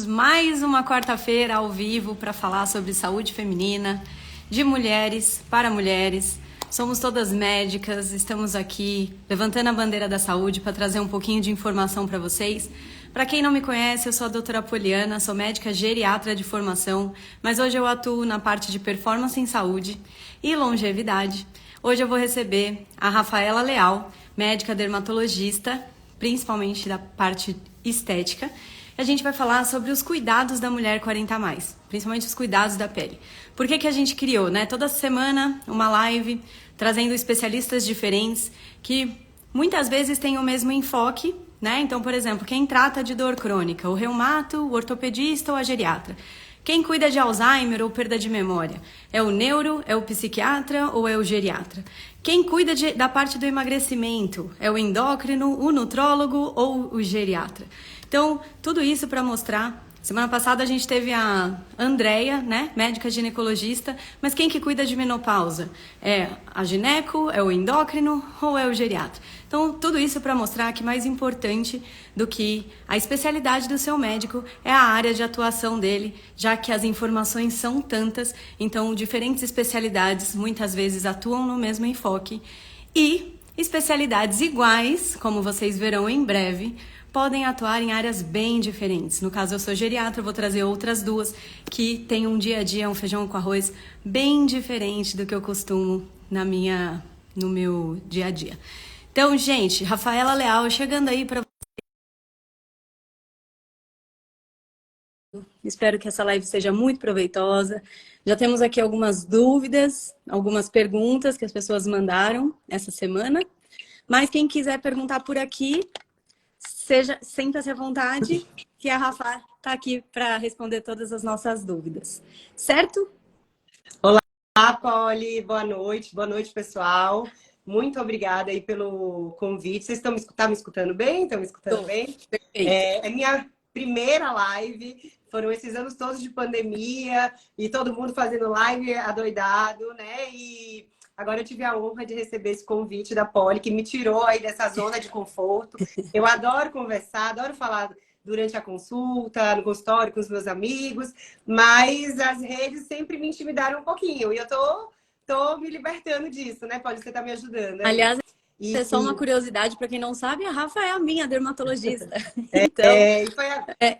Mais uma quarta-feira ao vivo para falar sobre saúde feminina, de mulheres para mulheres. Somos todas médicas, estamos aqui levantando a bandeira da saúde para trazer um pouquinho de informação para vocês. Para quem não me conhece, eu sou a doutora Poliana, sou médica geriatra de formação, mas hoje eu atuo na parte de performance em saúde e longevidade. Hoje eu vou receber a Rafaela Leal, médica dermatologista, principalmente da parte estética. A gente vai falar sobre os cuidados da mulher 40+, principalmente os cuidados da pele. Por que a gente criou, né? Toda semana uma live trazendo especialistas diferentes que muitas vezes têm o mesmo enfoque, né? Então, por exemplo, quem trata de dor crônica, o reumato, o ortopedista ou a geriatra. Quem cuida de Alzheimer ou perda de memória? É o neuro, é o psiquiatra ou é o geriatra? Quem cuida da parte do emagrecimento? É o endócrino, o nutrólogo ou o geriatra? Então, tudo isso para mostrar. Semana passada a gente teve a Andrea, né, médica ginecologista, mas quem que cuida de menopausa? É a gineco, é o endócrino ou é o geriatra? Então, tudo isso para mostrar que mais importante do que a especialidade do seu médico é a área de atuação dele, já que as informações são tantas, então diferentes especialidades muitas vezes atuam no mesmo enfoque e especialidades iguais, como vocês verão em breve, podem atuar em áreas bem diferentes. No caso, eu sou geriatra, vou trazer outras duas que têm um dia a dia, um feijão com arroz bem diferente do que eu costumo no meu dia a dia. Então, gente, Rafaela Leal chegando aí para Espero que essa live seja muito proveitosa. Já temos aqui algumas dúvidas, algumas perguntas que as pessoas mandaram essa semana. Mas quem quiser perguntar por aqui, sinta-se à vontade, que a Rafa está aqui para responder todas as nossas dúvidas. Certo? Olá, Poli, boa noite, pessoal. Muito obrigada aí pelo convite. Vocês estão me escutando bem? Estão me escutando bem? Perfeito. É minha primeira live, foram esses anos todos de pandemia e todo mundo fazendo live adoidado, né? E agora eu tive a honra de receber esse convite da Poli, que me tirou aí dessa zona de conforto. Eu adoro conversar, adoro falar durante a consulta, no consultório com os meus amigos, mas as redes sempre me intimidaram um pouquinho e eu tô me libertando disso, né? Pode você estar me ajudando aí. Aliás, é só uma curiosidade para quem não sabe, a Rafa é a minha dermatologista. Então,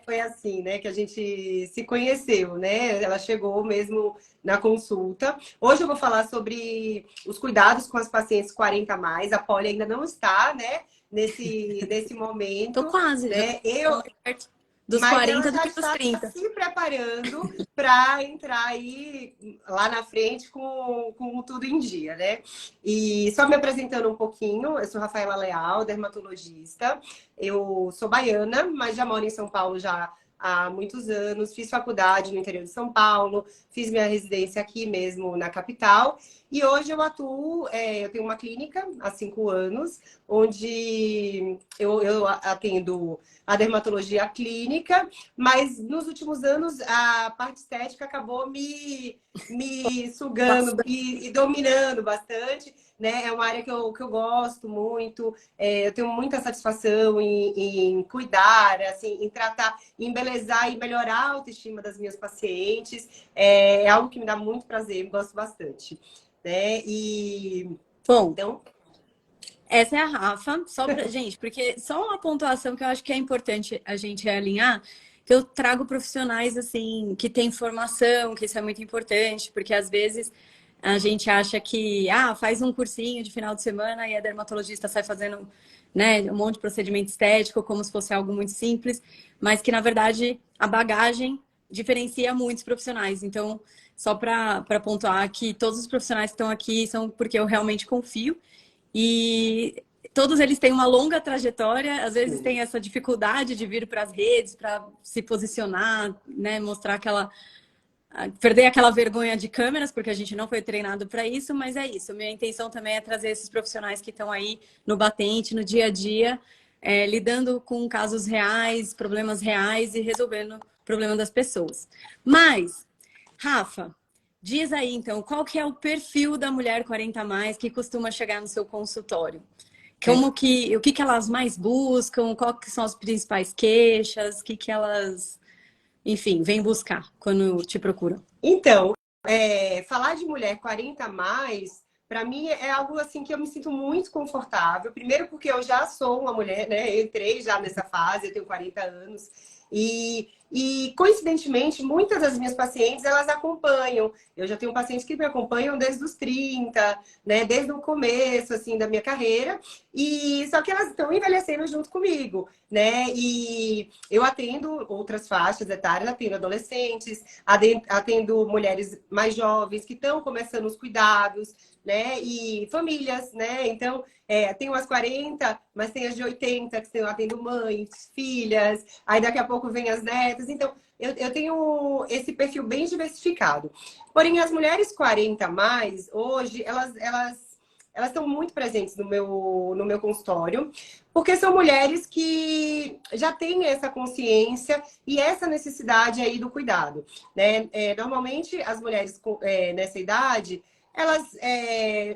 foi assim, né, que a gente se conheceu, né? Ela chegou mesmo na consulta. Hoje eu vou falar sobre os cuidados com as pacientes 40+. A Poli ainda não está, né, nesse momento. tô quase, né? já tô perto dos Mas 40 ela do já que dos está 30. se preparando para entrar aí lá na frente com tudo em dia, né? E só me apresentando um pouquinho, eu sou Rafaela Leal, dermatologista. Eu sou baiana, mas já moro em São Paulo já há muitos anos. Fiz faculdade no interior de São Paulo, fiz minha residência aqui mesmo na capital. E hoje eu atuo, eu tenho uma clínica há 5 anos, onde eu atendo a dermatologia clínica, mas nos últimos anos a parte estética acabou me sugando e dominando bastante, né? É uma área que eu gosto muito, eu tenho muita satisfação em cuidar, assim, em tratar, em embelezar e melhorar a autoestima das minhas pacientes. É algo que me dá muito prazer, gosto bastante. Né? Bom, Então, essa é a Rafa, só pra gente, porque só uma pontuação que eu acho que é importante a gente alinhar, que eu trago profissionais assim que têm formação, que isso é muito importante, porque às vezes a gente acha que faz um cursinho de final de semana e a dermatologista sai fazendo, né, um monte de procedimento estético como se fosse algo muito simples, mas que na verdade a bagagem diferencia muitos profissionais. Então, só para pontuar que todos os profissionais que estão aqui são porque eu realmente confio. E todos eles têm uma longa trajetória, às vezes tem essa dificuldade de vir para as redes, para se posicionar, né, mostrar perder aquela vergonha de câmeras, porque a gente não foi treinado para isso, mas é isso. Minha intenção também é trazer esses profissionais que estão aí no batente, no dia a dia, lidando com casos reais, problemas reais e resolvendo o problema das pessoas. Mas, Rafa, diz aí, então, qual que é o perfil da mulher 40+, que costuma chegar no seu consultório? O que elas mais buscam? Quais que são as principais queixas? O que elas enfim, vem buscar quando te procuram? Então, falar de mulher 40 a mais, para mim é algo assim que eu me sinto muito confortável. Primeiro porque eu já sou uma mulher, né? Entrei já nessa fase, eu tenho 40 anos. Coincidentemente, muitas das minhas pacientes, elas acompanham. Eu já tenho pacientes que me acompanham desde os 30, né? Desde o começo, assim, da minha carreira. E só que elas estão envelhecendo junto comigo, né? E eu atendo outras faixas etárias, atendo adolescentes, atendo mulheres mais jovens que estão começando os cuidados, né? E famílias, né? Então, tem umas 40, mas tem as de 80, que eu atendo mães, filhas, aí daqui a pouco vem as netas. Então, eu tenho esse perfil bem diversificado. Porém, as mulheres 40 a mais, hoje, elas estão muito presentes no meu consultório, porque são mulheres que já têm essa consciência e essa necessidade aí do cuidado, né? Normalmente, as mulheres nessa idade, elas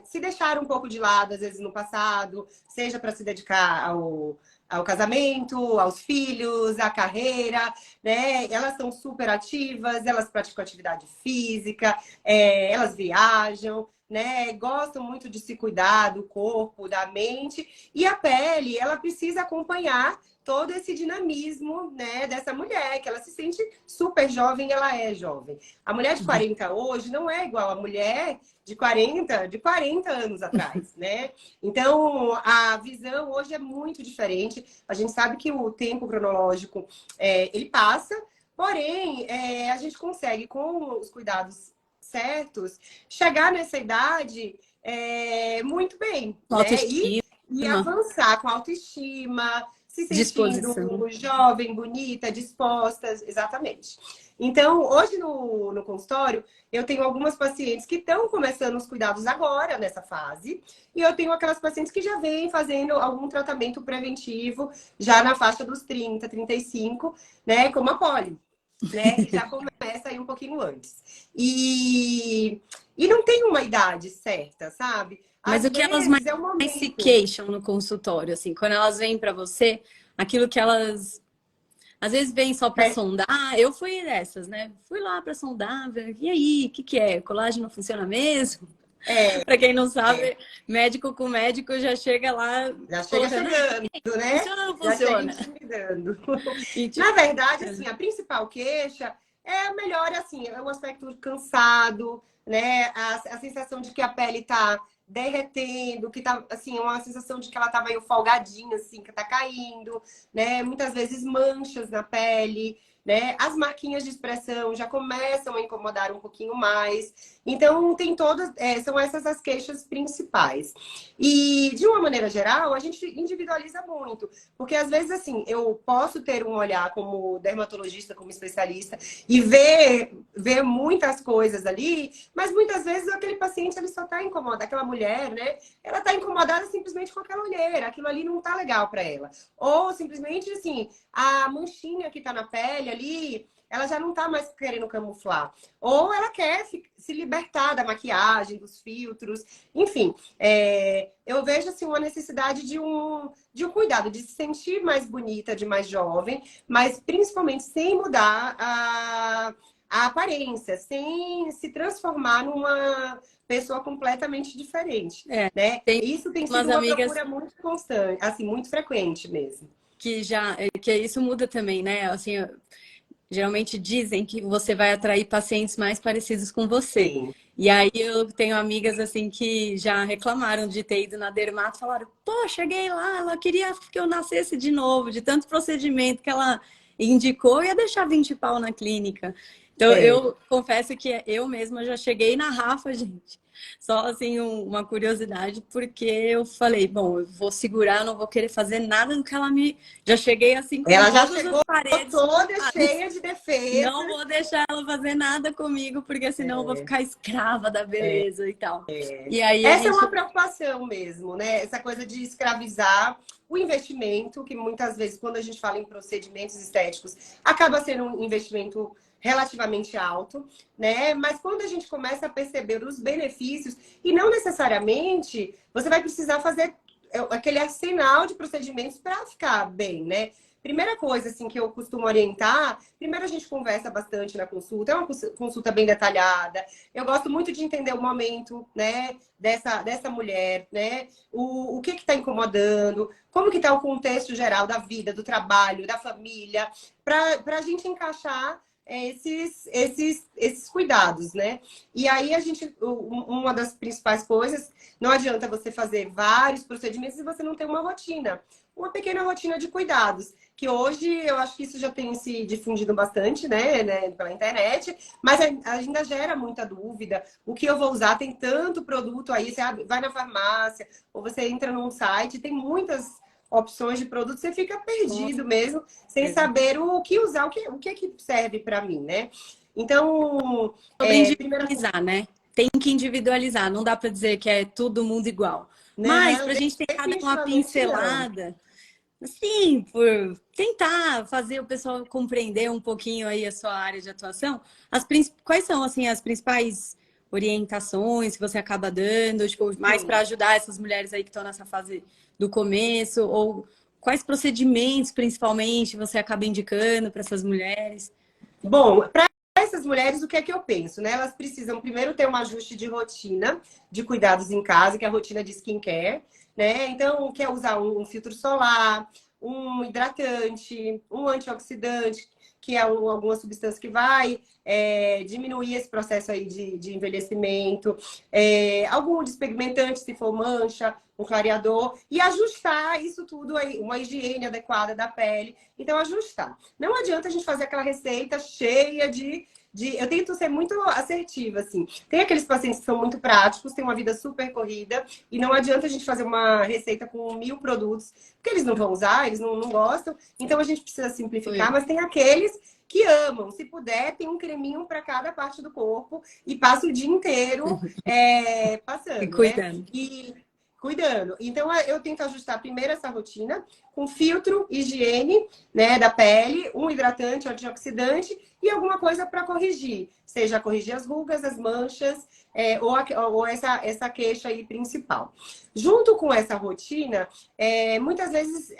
se deixaram um pouco de lado, às vezes, no passado, seja para se dedicar ao casamento, aos filhos, à carreira, né? Elas são super ativas, elas praticam atividade física, elas viajam, né? Gostam muito de se cuidar do corpo, da mente. E a pele, ela precisa acompanhar todo esse dinamismo, né, dessa mulher, que ela se sente super jovem, ela é jovem. A mulher de 40 hoje não é igual a mulher de 40 anos atrás, né? Então, a visão hoje é muito diferente. A gente sabe que o tempo cronológico, ele passa, porém, a gente consegue, com os cuidados certos, chegar nessa idade muito bem, né? E Autoestima, avançar com autoestima, se disposição. sentindo jovem, bonita, disposta, exatamente. Então, hoje no consultório, eu tenho algumas pacientes que estão começando os cuidados agora, nessa fase, e eu tenho aquelas pacientes que já vêm fazendo algum tratamento preventivo, já na faixa dos 30, 35, né, como a poli, né, que já começa aí um pouquinho antes. E não tem uma idade certa, sabe? Mas Às o que elas vezes é o mais se momento. queixam no consultório, assim, quando elas vêm para você, aquilo que elas às vezes vêm só para Né? sondar. Ah, eu fui dessas, né? Fui lá para sondar, ver, e aí, o que que é? Colágeno não funciona mesmo? É, Para quem não é. sabe, médico com médico já chega lá Já chega colocando, ah, chegando, né? funciona ou não Já chega funciona? intimidando. Mentira. Na verdade, assim, a principal queixa é a melhor, assim, é o aspecto cansado, né? A sensação de que a pele tá derretendo, que tá, assim, uma sensação de que ela tá meio folgadinha, assim, que tá caindo, né? Muitas vezes manchas na pele, né? As marquinhas de expressão já começam a incomodar um pouquinho mais. Então, tem todas, são essas as queixas principais. E, de uma maneira geral, a gente individualiza muito. Porque, às vezes, assim, eu posso ter um olhar como dermatologista, como especialista, e ver muitas coisas ali, mas muitas vezes aquele paciente ele só está incomodado, aquela mulher, né? Ela está incomodada simplesmente com aquela olheira, aquilo ali não está legal para ela. Ou simplesmente, assim, a manchinha que está na pele ali, ela já não está mais querendo camuflar. Ou ela quer se libertar da maquiagem, dos filtros, enfim. Eu vejo assim, uma necessidade de um cuidado, de se sentir mais bonita, de mais jovem, mas principalmente sem mudar a aparência, sem se transformar numa pessoa completamente diferente, É, né? tem Isso tem umas sido uma amigas procura muito constante, assim, muito frequente mesmo. que já, que isso muda também, né? Assim, geralmente dizem que você vai atrair pacientes mais parecidos com você. Sim. E aí eu tenho amigas assim que já reclamaram de ter ido na dermato, falaram: "Pô, cheguei lá, ela queria que eu nascesse de novo, de tanto procedimento que ela indicou, ia deixar 20 pau na clínica". Então É. eu confesso que eu mesma já cheguei na Rafa, gente. Só assim uma curiosidade, porque eu falei, bom, eu vou segurar, não vou querer fazer nada do que ela me. Já cheguei assim com Ela já todas as chegou paredes toda fechadas. cheia de Não defesas. vou deixar ela fazer nada comigo, porque senão eu vou ficar escrava da beleza e tal. E aí a Essa é uma gente. preocupação mesmo, né? Essa coisa de escravizar o investimento, que muitas vezes, quando a gente fala em procedimentos estéticos, acaba sendo um investimento relativamente alto, né? Mas quando a gente começa a perceber os benefícios, e não necessariamente você vai precisar fazer aquele arsenal de procedimentos para ficar bem, né? primeira coisa assim que eu costumo orientar, primeiro a gente conversa bastante na consulta, é uma consulta bem detalhada. Eu gosto muito de entender o momento, né, dessa mulher, né? O que está incomodando, como que está o contexto geral da vida, do trabalho, da família, para a gente encaixar esses cuidados, né? E aí uma das principais coisas, não adianta você fazer vários procedimentos se você não tem uma rotina, uma pequena rotina de cuidados, que hoje eu acho que isso já tem se difundido bastante, né, pela internet, mas ainda gera muita dúvida. O que eu vou usar? Tem tanto produto aí, você vai na farmácia, ou você entra num site, tem muitas opções de produto, você fica perdido mesmo, sem saber o que usar, o que é que serve para mim, né? Então, Sobre individualizar, né? Tem que individualizar, não dá para dizer que é todo mundo igual. Mas, para a gente tentar dar uma pincelada, assim, por tentar fazer o pessoal compreender um pouquinho aí a sua área de atuação, quais são, assim, as principais orientações que você acaba dando, tipo, mais para ajudar essas mulheres aí que estão nessa fase do começo, ou quais procedimentos, principalmente, você acaba indicando para essas mulheres? Bom, para essas mulheres, o que é que eu penso, né? Elas precisam primeiro ter um ajuste de rotina, de cuidados em casa, que é a rotina de skincare, né? Então, quer usar um filtro solar, um hidratante, um antioxidante, que é alguma substância que vai diminuir esse processo aí de envelhecimento, algum despigmentante, se for mancha, um clareador, e ajustar isso tudo aí, uma higiene adequada da pele. Então, ajustar. Não adianta a gente fazer aquela receita cheia eu tento ser muito assertiva, assim. Tem aqueles pacientes que são muito práticos, têm uma vida super corrida, e não adianta a gente fazer uma receita com 1000 produtos, porque eles não vão usar, eles não gostam. Então, a gente precisa simplificar, mas tem aqueles que amam. Se puder, tem um creminho para cada parte do corpo e passa o dia inteiro passando, E cuidando. né? E cuidando. Então, eu tento ajustar primeiro essa rotina com filtro, higiene, né, da pele, um hidratante, antioxidante e alguma coisa para corrigir. Seja corrigir as rugas, as manchas, ou essa queixa aí principal. Junto com essa rotina, muitas vezes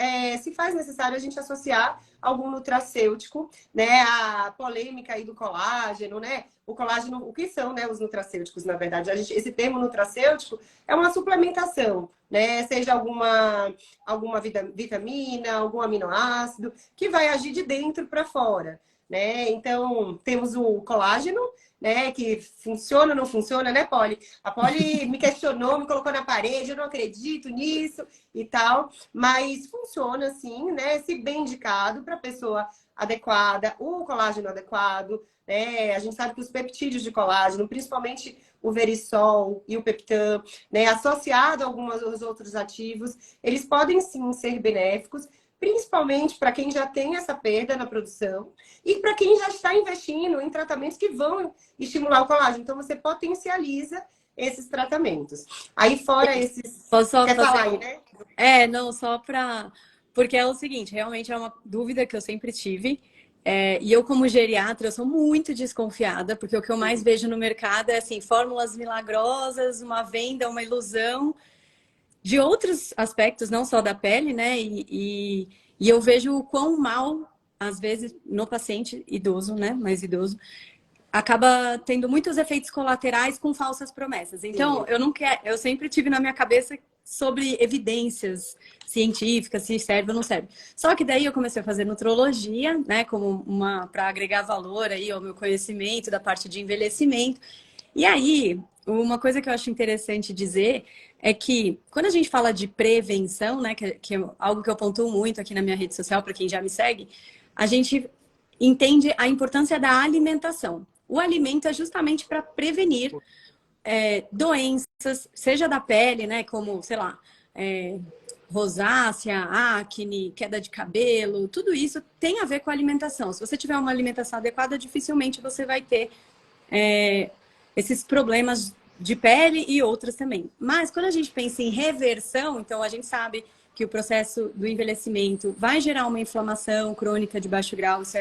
se faz necessário a gente associar algum nutracêutico, né? A polêmica aí do colágeno, né? O colágeno, o que são, né, os nutracêuticos, na verdade? Esse termo nutracêutico é uma suplementação, né? Seja alguma vitamina, algum aminoácido, que vai agir de dentro para fora, né? Então, temos o colágeno, né? Que funciona ou não funciona, né, Polly? A Polly me questionou, me colocou na parede, eu não acredito nisso e tal, mas funciona sim, né? Se bem indicado para a pessoa adequada, o colágeno adequado, né? A gente sabe que os peptídeos de colágeno, principalmente o verisol e o peptan, né, associado a alguns outros ativos, eles podem sim ser benéficos, principalmente para quem já tem essa perda na produção e para quem já está investindo em tratamentos que vão estimular o colágeno. Então, você potencializa esses tratamentos. Aí, fora esses... Posso só Quer fazer falar aí, né? Não, só para... Porque é o seguinte, realmente é uma dúvida que eu sempre tive. E eu, como geriatra, eu sou muito desconfiada, porque o que eu mais vejo no mercado é, assim, fórmulas milagrosas, uma venda, uma ilusão de outros aspectos, não só da pele, né? E eu vejo o quão mal, às vezes, no paciente idoso, né? Mais idoso, acaba tendo muitos efeitos colaterais com falsas promessas. Então, Sim. eu não quero, eu sempre tive na minha cabeça sobre evidências científicas, se serve ou não serve. Só que daí eu comecei a fazer nutrologia, né, como para agregar valor aí ao meu conhecimento da parte de envelhecimento. E aí, uma coisa que eu acho interessante dizer é que quando a gente fala de prevenção, né, que é algo que eu pontuo muito aqui na minha rede social para quem já me segue, a gente entende a importância da alimentação. O alimento é justamente para prevenir doenças, seja da pele, né, como, sei lá, rosácea, acne, queda de cabelo, tudo isso tem a ver com a alimentação. Se você tiver uma alimentação adequada, dificilmente você vai ter esses problemas de pele e outros também. Mas quando a gente pensa em reversão, então a gente sabe que o processo do envelhecimento vai gerar uma inflamação crônica de baixo grau, isso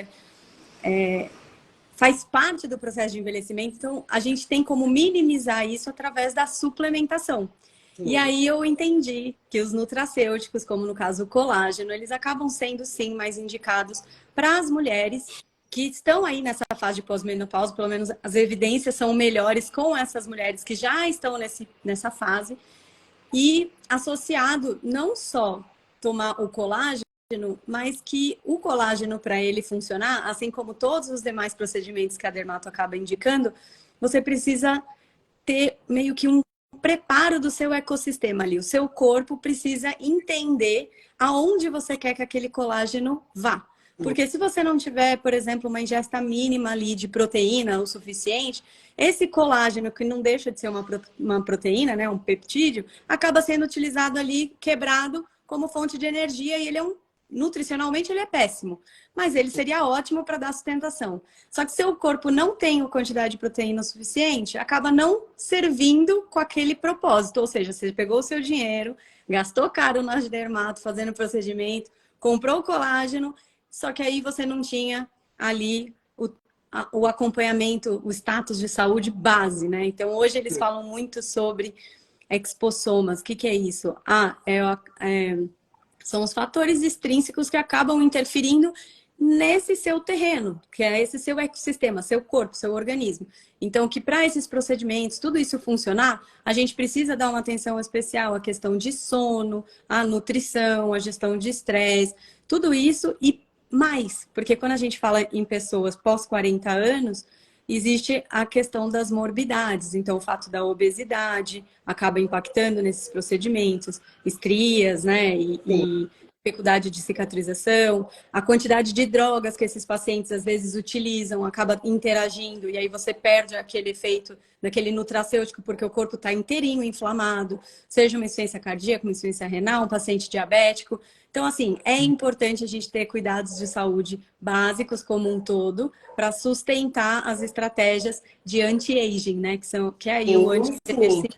faz parte do processo de envelhecimento, então a gente tem como minimizar isso através da suplementação. E aí eu entendi que os nutracêuticos, como no caso o colágeno, eles acabam sendo sim mais indicados para as mulheres que estão aí nessa fase de pós-menopausa, pelo menos as evidências são melhores com essas mulheres que já estão nessa fase. E associado não só tomar o colágeno, mas que o colágeno, para ele funcionar, assim como todos os demais procedimentos que a dermato acaba indicando, você precisa ter meio que um preparo do seu ecossistema ali. O seu corpo precisa entender aonde você quer que aquele colágeno vá. Porque se você não tiver, por exemplo, uma ingesta mínima ali de proteína o suficiente, esse colágeno, que não deixa de ser uma proteína, né, um peptídeo, acaba sendo utilizado ali, quebrado, como fonte de energia, e ele nutricionalmente ele é péssimo, mas ele seria ótimo para dar sustentação. Só que se o corpo não tem a quantidade de proteína suficiente, acaba não servindo com aquele propósito. Ou seja, você pegou o seu dinheiro, gastou caro na dermato fazendo o procedimento, comprou o colágeno, só que aí você não tinha ali o acompanhamento, o status de saúde base, né? Então hoje eles falam muito sobre expossomas. O que é isso? São os fatores extrínsecos que acabam interferindo nesse seu terreno, que é esse seu ecossistema, seu corpo, seu organismo. Então, que para esses procedimentos, tudo isso funcionar, a gente precisa dar uma atenção especial à questão de sono, à nutrição, à gestão de estresse, tudo isso e mais, porque quando a gente fala em pessoas pós 40 anos, existe a questão das morbidades. Então, o fato da obesidade acaba impactando nesses procedimentos, estrias, né? E dificuldade de cicatrização, a quantidade de drogas que esses pacientes às vezes utilizam acaba interagindo, e aí você perde aquele efeito daquele nutracêutico, porque o corpo está inteirinho inflamado, seja uma insuficiência cardíaca, uma insuficiência renal, um paciente diabético. Então, assim, é importante a gente ter cuidados de saúde básicos como um todo para sustentar as estratégias de anti-aging, né? Que é aí o anti-envelhecimento.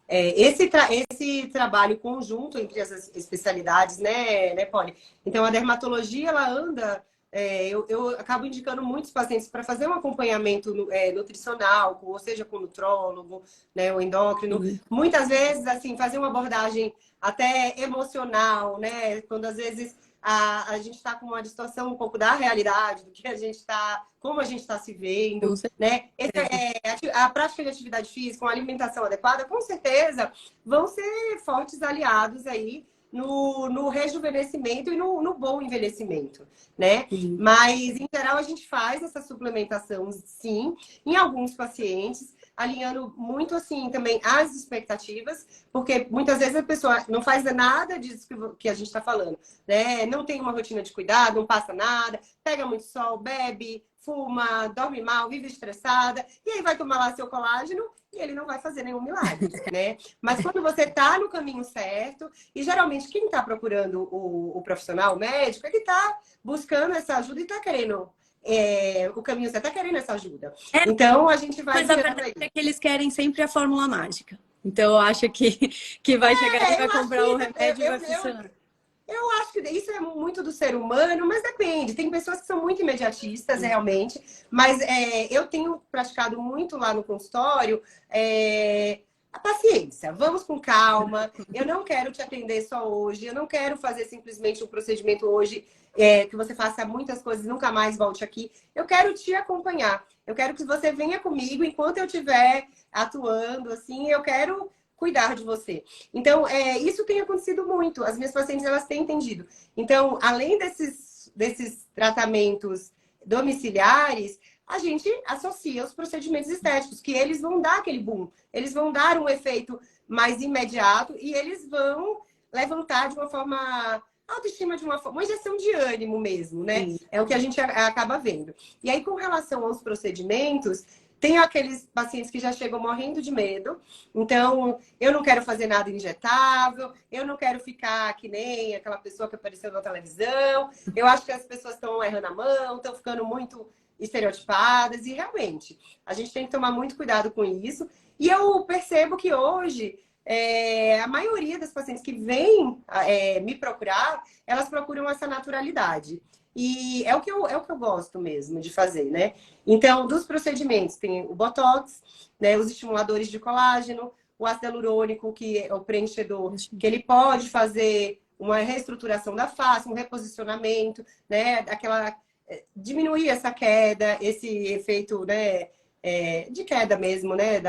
Esse trabalho conjunto entre as especialidades, né, Polly? Então, a dermatologia, ela anda... eu acabo indicando muitos pacientes para fazer um acompanhamento nutricional, ou seja, com o nutrólogo, né, o endócrino. Muitas vezes, assim, fazer uma abordagem até emocional, né? Quando, às vezes, a gente está com uma distorção um pouco da realidade, do que a gente está, como a gente está se vendo, né? A prática de atividade física, uma alimentação adequada, com certeza, vão ser fortes aliados aí no rejuvenescimento e no bom envelhecimento, né? Mas, em geral, a gente faz essa suplementação, sim, em alguns pacientes, alinhando muito, assim, também as expectativas, porque muitas vezes a pessoa não faz nada disso que a gente está falando, né? Não tem uma rotina de cuidado, não passa nada, pega muito sol, bebe, fuma, dorme mal, vive estressada, e aí vai tomar lá seu colágeno e ele não vai fazer nenhum milagre, né? Mas quando você está no caminho certo, e geralmente quem está procurando o profissional, o médico, ele está buscando essa ajuda e está querendo o caminho, você está querendo essa ajuda. Então, a gente vai... Mas a verdade é que eles querem sempre a fórmula mágica. Então, eu acho que vai chegar e vai comprar o remédio e vai funcionar. Eu acho que isso é muito do ser humano, mas depende. Tem pessoas que são muito imediatistas, realmente. Mas eu tenho praticado muito lá no consultório a paciência. Vamos com calma. Eu não quero te atender só hoje. Eu não quero fazer simplesmente um procedimento hoje que você faça muitas coisas e nunca mais volte aqui. Eu quero te acompanhar. Eu quero que você venha comigo enquanto eu estiver atuando, assim. Eu quero cuidar de você. Então, isso tem acontecido muito. As minhas pacientes, elas têm entendido. Então, além desses tratamentos domiciliares, a gente associa os procedimentos estéticos, que eles vão dar aquele boom. Eles vão dar um efeito mais imediato e eles vão levantar de uma forma... autoestima de uma injeção de ânimo mesmo, né? Sim. É o que a gente acaba vendo. E aí, com relação aos procedimentos... Tem aqueles pacientes que já chegam morrendo de medo. Então, eu não quero fazer nada injetável. Eu não quero ficar que nem aquela pessoa que apareceu na televisão. Eu acho que as pessoas estão errando a mão, estão ficando muito estereotipadas. E, realmente, a gente tem que tomar muito cuidado com isso. E eu percebo que hoje, a maioria das pacientes que vêm me procurar, elas procuram essa naturalidade. E é o que eu gosto mesmo de fazer, né? Então, dos procedimentos, tem o Botox, né, os estimuladores de colágeno, o ácido hialurônico, que é o preenchedor, que ele pode fazer uma reestruturação da face, um reposicionamento, né? Diminuir essa queda, esse efeito, né? De queda mesmo, né?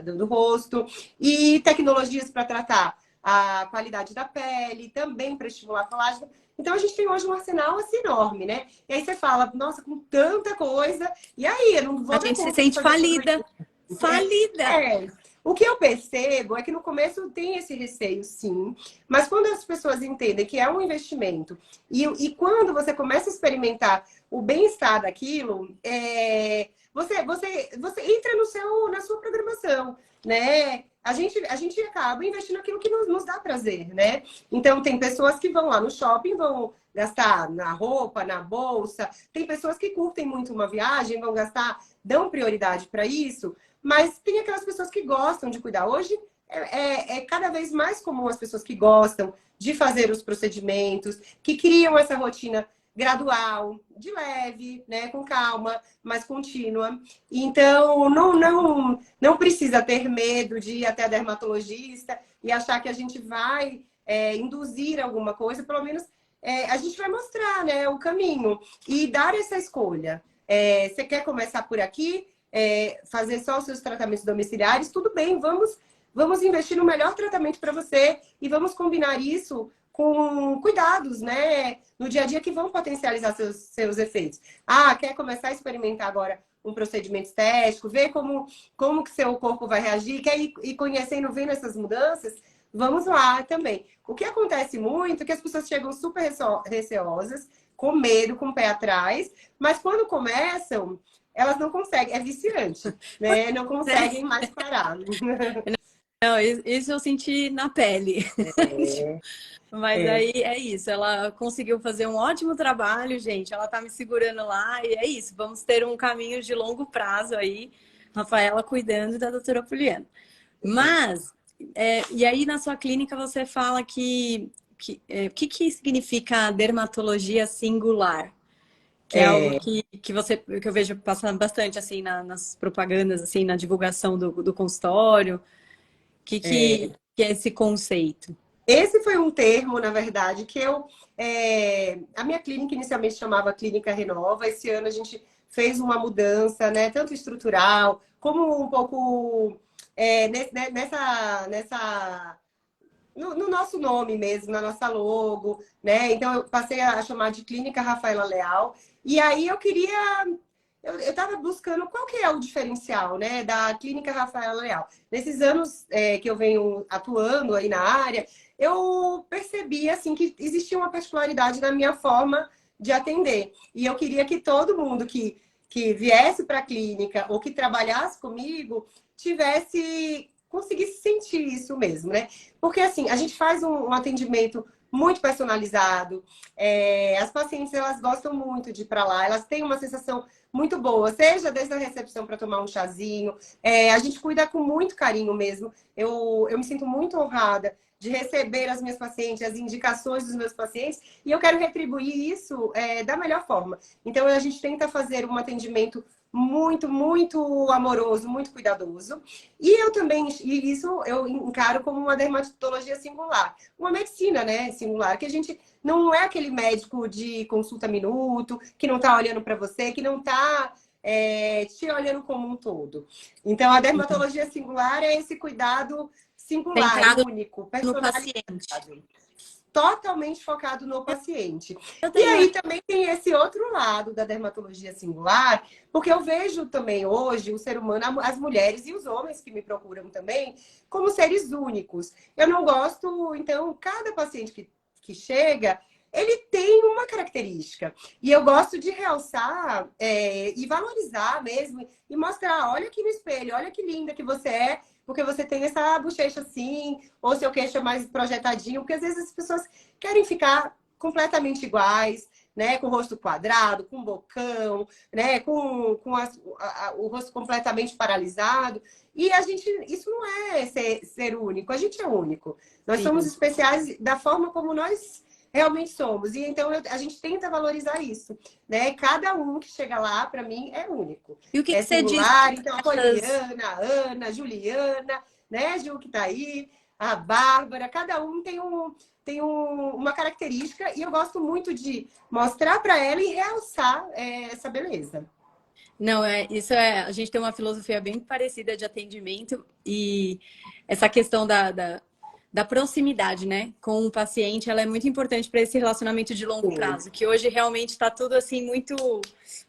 Do rosto. E tecnologias para tratar a qualidade da pele, também para estimular colágeno. Então, a gente tem hoje um arsenal assim enorme, né? E aí você fala, nossa, com tanta coisa, e aí, eu não vou A dar gente se conta de sente fazer tudo falida. isso. Falida! O que eu percebo é que no começo tem esse receio, sim, mas quando as pessoas entendem que é um investimento e quando você começa a experimentar o bem-estar daquilo, você entra na sua programação, né? A gente acaba investindo aquilo que nos dá prazer, né? Então, tem pessoas que vão lá no shopping, vão gastar na roupa, na bolsa. Tem pessoas que curtem muito uma viagem, vão gastar, dão prioridade para isso. Mas tem aquelas pessoas que gostam de cuidar. Hoje é cada vez mais comum as pessoas que gostam de fazer os procedimentos, que criam essa rotina gradual, de leve, né, com calma, mas contínua. Então, não precisa ter medo de ir até a dermatologista e achar que a gente vai induzir alguma coisa. Pelo menos a gente vai mostrar, né, o caminho e dar essa escolha. Você quer começar por aqui? Fazer só os seus tratamentos domiciliares? Tudo bem, vamos investir no melhor tratamento para você e vamos combinar isso com cuidados, né? No dia a dia que vão potencializar seus efeitos. Quer começar a experimentar agora um procedimento estético, ver como que seu corpo vai reagir, quer ir conhecendo, vendo essas mudanças? Vamos lá também. O que acontece muito é que as pessoas chegam super receosas, com medo, com o pé atrás, mas quando começam, elas não conseguem, é viciante, né? Não conseguem mais parar. Não, isso eu senti na pele. Mas aí é isso, ela conseguiu fazer um ótimo trabalho, gente. Ela tá me segurando lá e é isso. Vamos ter um caminho de longo prazo aí, Rafaela cuidando da doutora Poliana. Mas, e aí na sua clínica você fala o que significa dermatologia singular? Que é algo que eu vejo passando bastante assim nas propagandas, assim, na divulgação do consultório. Que é esse conceito? Esse foi um termo, na verdade, que a minha clínica inicialmente chamava Clínica Renova. Esse ano a gente fez uma mudança, né? Tanto estrutural, como um pouco no nosso nome mesmo, na nossa logo, né? Então eu passei a chamar de Clínica Rafaela Leal. E aí eu estava buscando qual que é o diferencial, né, da Clínica Rafaela Leal. Nesses anos que eu venho atuando aí na área, eu percebi assim que existia uma particularidade na minha forma de atender. E eu queria que todo mundo que viesse para a clínica ou que trabalhasse comigo conseguisse sentir isso mesmo, né? Porque assim, a gente faz um atendimento muito personalizado. As pacientes, elas gostam muito de ir para lá, elas têm uma sensação muito boa, seja desde a recepção para tomar um chazinho. A gente cuida com muito carinho mesmo. Eu me sinto muito honrada de receber as minhas pacientes, as indicações dos meus pacientes, e eu quero retribuir isso da melhor forma. Então, a gente tenta fazer um atendimento muito, muito amoroso, muito cuidadoso. E isso eu encaro como uma dermatologia singular. Uma medicina, né, singular, que a gente não é aquele médico de consulta minuto, que não está olhando para você, que não está te olhando como um todo. Então, a dermatologia singular é esse cuidado singular, centrado único, no personalizado. paciente. Totalmente focado no paciente. E aí também tem esse outro lado da dermatologia singular, porque eu vejo também hoje o ser humano, as mulheres e os homens que me procuram também, como seres únicos. Eu não gosto, então, cada paciente que chega, ele tem uma característica. E eu gosto de realçar e valorizar mesmo, e mostrar, olha aqui no espelho, olha que linda que você é, porque você tem essa bochecha assim, ou seu queixo é mais projetadinho, porque às vezes as pessoas querem ficar completamente iguais, né? Com o rosto quadrado, com bocão, né? Com o rosto completamente paralisado. E isso não é ser único, a gente é único. Nós somos especiais da forma como nós realmente somos. E então a gente tenta valorizar isso, né? Cada um que chega lá, para mim, é único. E o que É você diz singular, então a Poliana, a Ana, a Juliana, né? Ju que tá aí, a Bárbara, cada um uma característica e eu gosto muito de mostrar para ela e realçar essa beleza. Não, a gente tem uma filosofia bem parecida de atendimento e essa questão da proximidade, né, com o paciente, ela é muito importante para esse relacionamento de longo Sim, prazo, que hoje realmente está tudo assim muito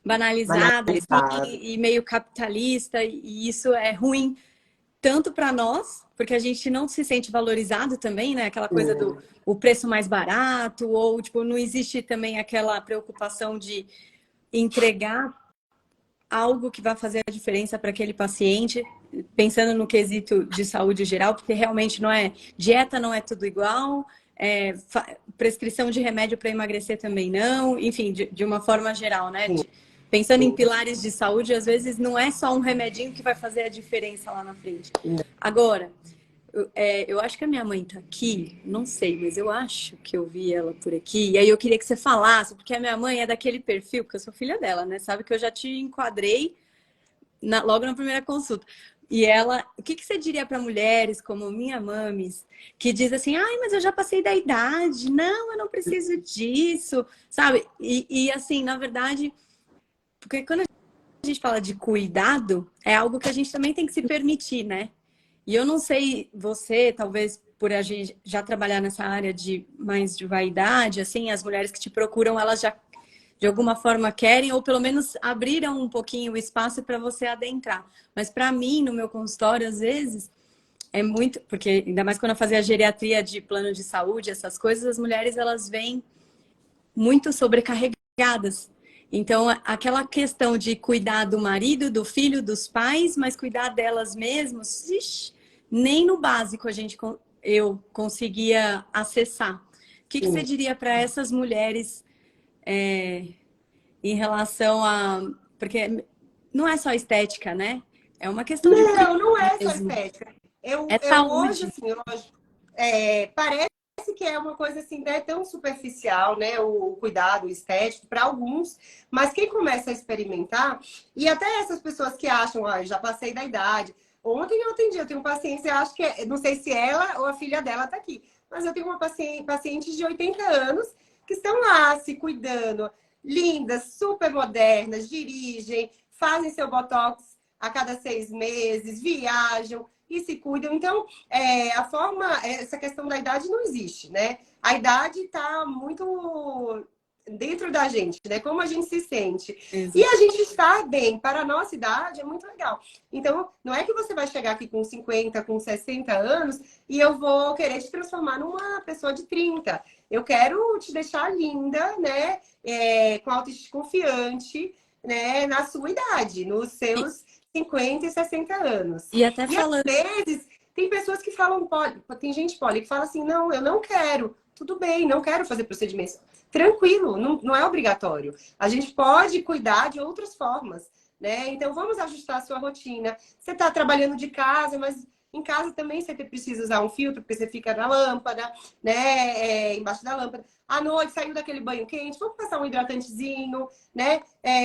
banalizado assim, banalizado. e meio capitalista, e isso é ruim tanto para nós, porque a gente não se sente valorizado também, né, aquela coisa do Sim, o preço mais barato, ou tipo, não existe também aquela preocupação de entregar algo que vai fazer a diferença para aquele paciente, pensando no quesito de saúde geral, porque realmente não é dieta, não é tudo igual, prescrição de remédio para emagrecer também não, enfim, de uma forma geral, né? sim, Pensando em sim. pilares de saúde, às vezes não é só um remedinho que vai fazer a diferença lá na frente. Agora, eu acho que a minha mãe tá aqui, não sei, mas eu acho que eu vi ela por aqui. E aí eu queria que você falasse, porque a minha mãe é daquele perfil, porque eu sou filha dela, né? Sabe que eu já te enquadrei logo na primeira consulta. E ela, o que você diria para mulheres como minha mames, que diz assim, ai, mas eu já passei da idade, não, eu não preciso disso, sabe? E assim, na verdade, porque quando a gente fala de cuidado, é algo que a gente também tem que se permitir, né? E eu não sei, você, talvez por a gente já trabalhar nessa área de mais de vaidade, assim, as mulheres que te procuram, elas já de alguma forma querem, ou pelo menos abriram um pouquinho o espaço para você adentrar. Mas para mim, no meu consultório, às vezes, é muito, porque ainda mais quando eu fazia a geriatria de plano de saúde, essas coisas, as mulheres elas vêm muito sobrecarregadas. Então, aquela questão de cuidar do marido, do filho, dos pais, mas cuidar delas mesmas, ixi, nem no básico eu conseguia acessar. O que você Sim. diria para essas mulheres em relação a... Porque não é só estética, né? É uma questão de Não, cuidado não é só mesmo. estética. É Eu hoje, saúde. assim, lógico, parece que é uma coisa assim, né, tão superficial, né? O cuidado estético para alguns, mas quem começa a experimentar, e até essas pessoas que acham, ah, já passei da idade. Ontem eu atendi, eu tenho um paciente, eu acho que não sei se ela ou a filha dela está aqui, mas eu tenho uma paciente de 80 anos que estão lá se cuidando, lindas, super modernas, dirigem, fazem seu botox a cada 6 meses, viajam e se cuidam. Então, essa questão da idade não existe, né? A idade está muito dentro da gente, né? Como a gente se sente. E a gente estar bem para a nossa idade é muito legal. Então, não é que você vai chegar aqui com 50, com 60 anos e eu vou querer te transformar numa pessoa de 30. Eu quero te deixar linda, né? Com autoestima confiante, né? Na sua idade, nos seus 50 e 60 anos. E até E às falando vezes tem pessoas que falam, tem gente poli que fala assim, não, eu não quero. Tudo bem, não quero fazer procedimentos. Tranquilo, não é obrigatório. A gente pode cuidar de outras formas, né? Então vamos ajustar a sua rotina. Você está trabalhando de casa, mas em casa também você precisa usar um filtro, porque você fica na lâmpada, né? Embaixo da lâmpada. À noite, saiu daquele banho quente, vamos passar um hidratantezinho, né?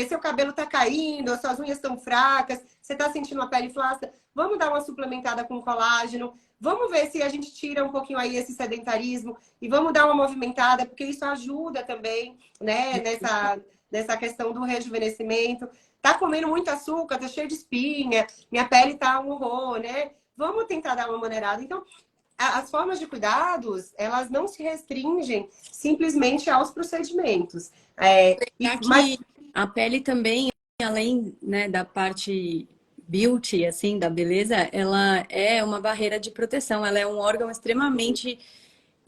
Seu cabelo tá caindo, as suas unhas estão fracas, você tá sentindo a pele flácida, vamos dar uma suplementada com colágeno, vamos ver se a gente tira um pouquinho aí esse sedentarismo e vamos dar uma movimentada, porque isso ajuda também, né, nessa questão do rejuvenescimento. Tá comendo muito açúcar, tá cheio de espinha, minha pele tá um horror, né? Vamos tentar dar uma maneirada. Então, as formas de cuidados, elas não se restringem simplesmente aos procedimentos. Mas que a pele também, além, né, da parte beauty, assim, da beleza, ela é uma barreira de proteção. Ela é um órgão extremamente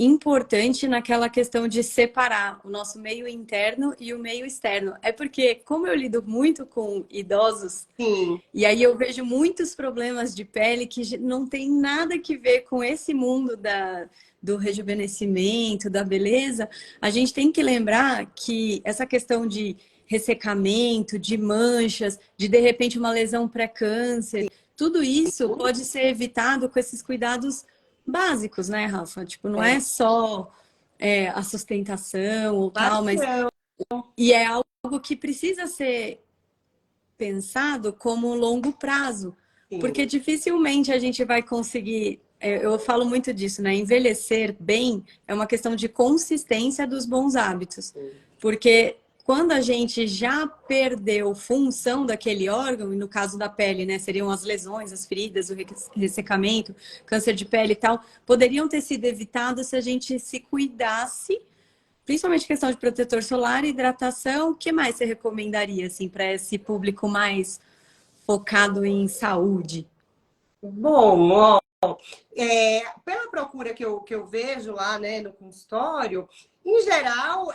importante naquela questão de separar o nosso meio interno e o meio externo. É porque, como eu lido muito com idosos, sim, e aí eu vejo muitos problemas de pele que não tem nada que ver com esse mundo do rejuvenescimento, da beleza. A gente tem que lembrar que essa questão de ressecamento, de manchas, de repente uma lesão pré-câncer, tudo isso pode ser evitado com esses cuidados básicos, né, Rafa? Tipo, não é só a sustentação ou claro tal, que mas não. e é algo que precisa ser pensado como longo prazo, Porque Sim. dificilmente a gente vai conseguir. Eu falo muito disso, né? Envelhecer bem é uma questão de consistência dos bons hábitos. Porque quando a gente já perdeu função daquele órgão, e no caso da pele, né? Seriam as lesões, as feridas, o ressecamento, câncer de pele e tal, poderiam ter sido evitados se a gente se cuidasse, principalmente questão de protetor solar, hidratação. O que mais você recomendaria, assim, para esse público mais focado em saúde? Bom, ó, pela procura que eu vejo lá, né, no consultório, em geral,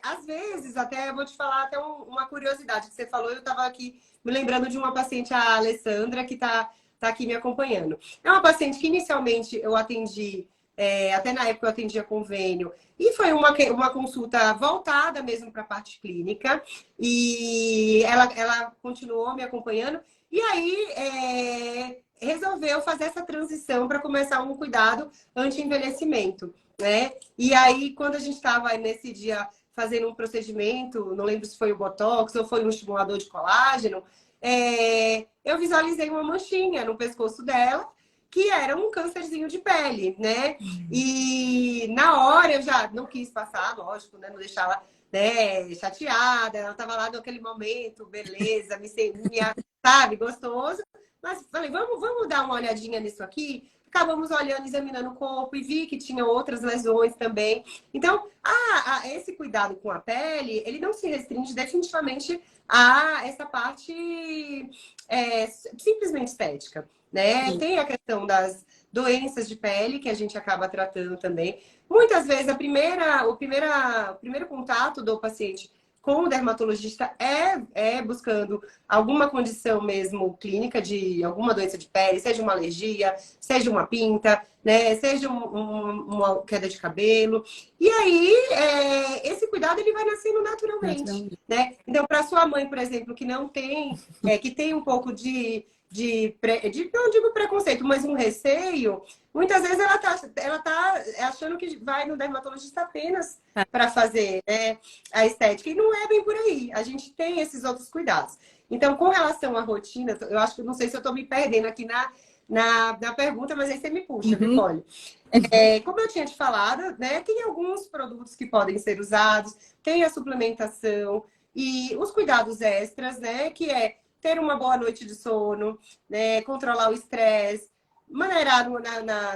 às vezes, até eu vou te falar até uma curiosidade que você falou, eu estava aqui me lembrando de uma paciente, a Alessandra, que tá aqui me acompanhando. É uma paciente que inicialmente eu atendi, até na época eu atendia convênio, e foi uma consulta voltada mesmo para a parte clínica, e ela continuou me acompanhando, e aí resolveu fazer essa transição para começar um cuidado anti-envelhecimento, né? E aí, quando a gente estava nesse dia fazendo um procedimento, não lembro se foi o Botox ou foi um estimulador de colágeno, eu visualizei uma manchinha no pescoço dela, que era um câncerzinho de pele, né? E na hora eu já não quis passar, lógico, né? Não deixar ela, né, chateada, ela estava lá naquele momento, beleza, me sentia, sabe, gostoso. Mas falei, vamos dar uma olhadinha nisso aqui. Acabamos olhando, examinando o corpo e vi que tinha outras lesões também. Então, esse cuidado com a pele, ele não se restringe definitivamente a essa parte simplesmente estética, né? Sim. Tem a questão das doenças de pele que a gente acaba tratando também. Muitas vezes, o primeiro contato do paciente com o dermatologista é buscando alguma condição mesmo clínica de alguma doença de pele, seja uma alergia, seja uma pinta, né? Seja uma queda de cabelo. E aí, esse cuidado ele vai nascendo naturalmente, Naturalmente. né? Então, para sua mãe, por exemplo, que não tem, que tem um pouco não digo preconceito, mas um receio, muitas vezes ela tá achando que vai no dermatologista apenas para fazer, né, a estética. E não é bem por aí. A gente tem esses outros cuidados. Então, com relação à rotina, eu acho que não sei se eu estou me perdendo aqui na pergunta, mas aí você me puxa, Uhum. Nicole. Como eu tinha te falado, né, tem alguns produtos que podem ser usados, tem a suplementação e os cuidados extras, né, que é ter uma boa noite de sono, né, controlar o estresse, maneirar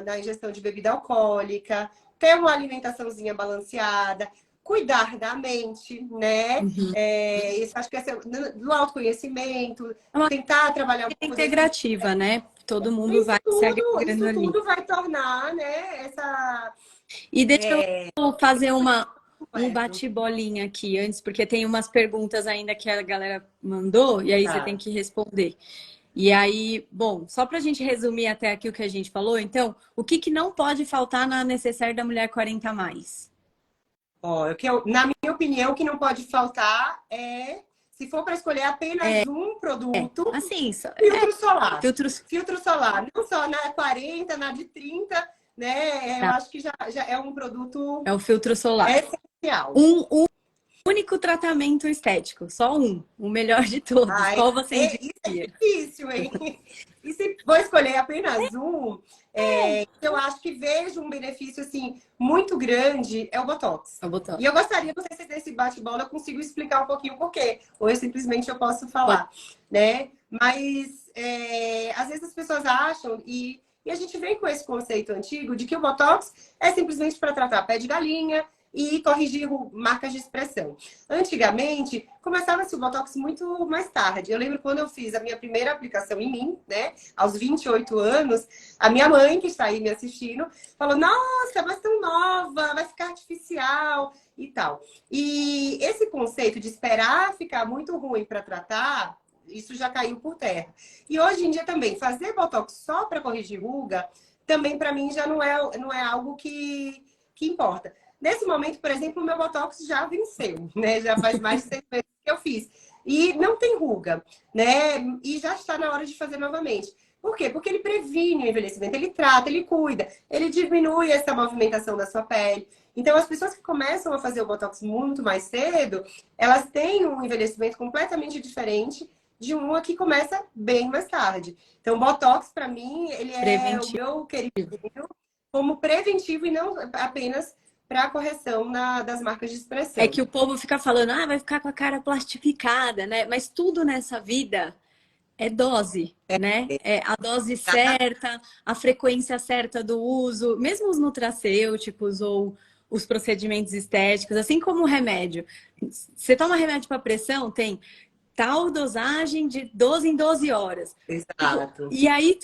na ingestão de bebida alcoólica, ter uma alimentaçãozinha balanceada, cuidar da mente, né? Uhum. Isso acho que é do autoconhecimento, É uma tentar trabalhar um vida pouco desse. integrativa, né? Todo mundo Isso vai se tudo, agregando isso ali. tudo vai tornar, né, essa E deixa eu fazer um completo. bate-bolinha aqui antes, porque tem umas perguntas ainda que a galera mandou, e aí você tem Tá. que responder. E aí, bom, só para a gente resumir até aqui o que a gente falou, então, o que não pode faltar na necessaire da mulher 40 a mais? Ó, na minha opinião, o que não pode faltar se for para escolher apenas um produto, Assim, filtro solar. filtros. Filtro solar, não só na 40, na de 30, né? Eu Tá, acho que já é um produto é o filtro solar. essencial. Um único tratamento estético, só um, o melhor de todos. Ai, Qual você isso é indicaria? difícil, hein? E se for escolher apenas um, eu acho que vejo um benefício assim muito grande é o Botox. Eu vou E eu gostaria, não sei se nesse bate-bola eu consigo explicar um pouquinho o porquê, ou eu simplesmente eu posso falar, né? Mas às vezes as pessoas acham, e a gente vem com esse conceito antigo de que o Botox é simplesmente para tratar pé de galinha e corrigir marcas de expressão. Antigamente, começava-se o Botox muito mais tarde. Eu lembro quando eu fiz a minha primeira aplicação em mim, né? Aos 28 anos, a minha mãe, que está aí me assistindo, falou: Nossa, mas tão nova, vai ficar artificial e tal. E esse conceito de esperar ficar muito ruim para tratar, isso já caiu por terra. E hoje em dia também, fazer Botox só para corrigir ruga, também para mim já não é algo que importa. Nesse momento, por exemplo, o meu Botox já venceu, né? Já faz mais de 6 meses que eu fiz. E não tem ruga, né? E já está na hora de fazer novamente. Por quê? Porque ele previne o envelhecimento, ele trata, ele cuida, ele diminui essa movimentação da sua pele. Então, as pessoas que começam a fazer o Botox muito mais cedo, elas têm um envelhecimento completamente diferente de uma que começa bem mais tarde. Então, Botox, para mim, ele é o meu queridinho como preventivo e não apenas para correção das marcas de expressão. É que o povo fica falando, ah, vai ficar com a cara plastificada, né? Mas tudo nessa vida é dose, né? É a dose certa, a frequência certa do uso, mesmo os nutracêuticos ou os procedimentos estéticos, assim como o remédio. Você toma remédio para pressão, tem tal dosagem de 12 em 12 horas. Exato. E aí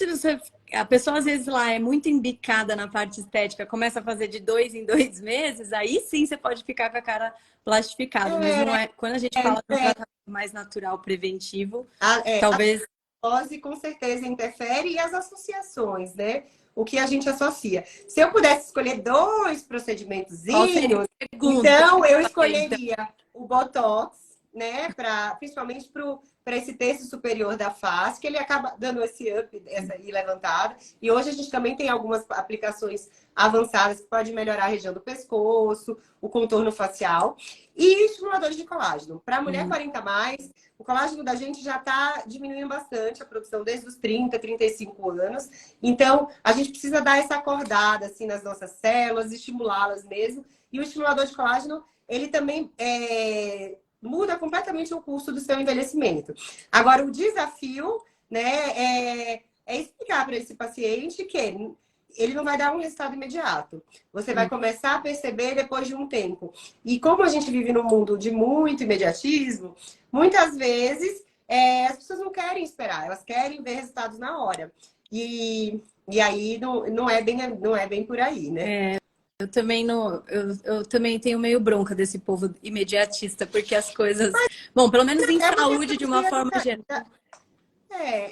a pessoa às vezes lá é muito embicada na parte estética, começa a fazer de 2 em 2 meses, aí sim você pode ficar com a cara plastificada. Mas não é. Quando a gente fala de um tratamento mais natural, preventivo, talvez. A dose com certeza interfere e as associações, né? O que a gente associa. Se eu pudesse escolher 2 procedimentos, então eu escolheria o Botox, né? Principalmente para esse terço superior da face, que ele acaba dando esse up, essa aí levantada. E hoje a gente também tem algumas aplicações avançadas que podem melhorar a região do pescoço, o contorno facial. E estimuladores de colágeno. Para a mulher 40 mais, o colágeno da gente já está diminuindo bastante a produção desde os 30, 35 anos. Então, a gente precisa dar essa acordada assim, nas nossas células, estimulá-las mesmo. E o estimulador de colágeno, ele também muda completamente o curso do seu envelhecimento. Agora, o desafio, né, é explicar para esse paciente que ele não vai dar um resultado imediato. Você vai começar a perceber depois de um tempo. E como a gente vive num mundo de muito imediatismo, muitas vezes as pessoas não querem esperar, elas querem ver resultados na hora. E aí não é bem por aí, né? Eu também tenho meio bronca desse povo imediatista, porque as coisas. Bom, pelo menos em saúde, de uma forma geral.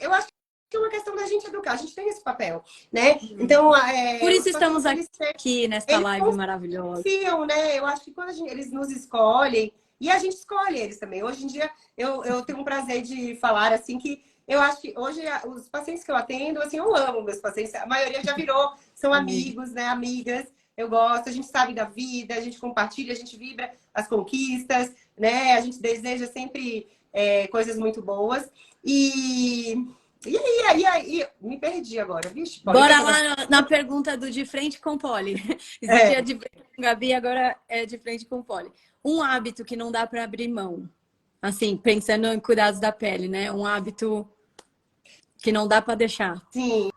Eu acho que é uma questão da gente educar, a gente tem esse papel, né? Então, por isso estamos aqui nessa live maravilhosa. Né? Eu acho que quando eles nos escolhem, e a gente escolhe eles também. Hoje em dia, eu tenho um prazer de falar assim que eu acho que hoje os pacientes que eu atendo, assim, eu amo meus pacientes. A maioria já são amigos, né? Amigas. Eu gosto, a gente sabe da vida, a gente compartilha, a gente vibra as conquistas, né? A gente deseja sempre coisas muito boas. E aí, me perdi agora, vixe. Bora lá na pergunta do de frente com Poli. Existia de frente com Gabi, agora é de frente com Poli. Um hábito que não dá para abrir mão, assim, pensando em cuidados da pele, né? Um hábito que não dá para deixar. Sim.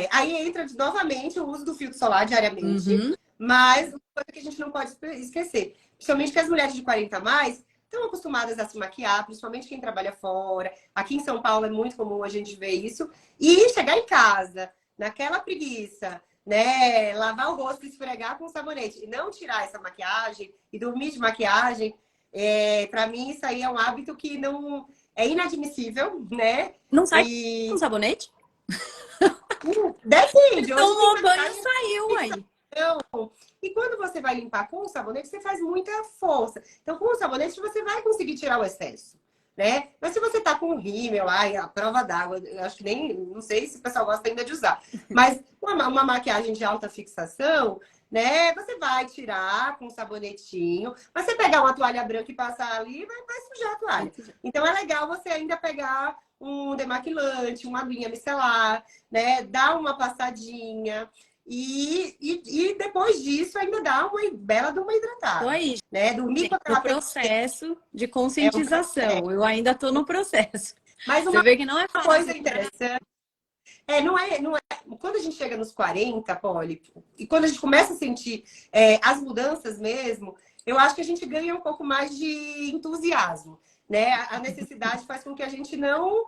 Aí entra novamente o uso do filtro solar diariamente, mas uma coisa que a gente não pode esquecer, principalmente que as mulheres de 40 a mais estão acostumadas a se maquiar, principalmente quem trabalha fora. Aqui em São Paulo é muito comum a gente ver isso. E chegar em casa, naquela preguiça, né? Lavar o rosto e esfregar com sabonete. E não tirar essa maquiagem e dormir de maquiagem. Para mim, isso aí é um hábito que não é inadmissível, né? Não sai com sabonete? Depende. Tomou banho e saiu aí. E quando você vai limpar com o sabonete, você faz muita força. Então, com o sabonete, você vai conseguir tirar o excesso, né? Mas se você tá com o rímel, a prova d'água, eu acho que não sei se o pessoal gosta ainda de usar. Mas uma maquiagem de alta fixação, né? Você vai tirar com um sabonetinho. Mas você pegar uma toalha branca e passar ali, vai sujar a toalha. Então, é legal você ainda pegar um demaquilante, uma aguinha micelar, né? Dar uma passadinha. E depois disso ainda dá uma bela de uma hidratada. Tô aí, né? Dormir com aquela processo de conscientização. Eu ainda tô no processo. Mas você vê que não é fácil. Coisa interessante. Não é. Quando a gente chega nos 40, Poli, e quando a gente começa a sentir as mudanças mesmo, eu acho que a gente ganha um pouco mais de entusiasmo, né? A necessidade faz com que a gente não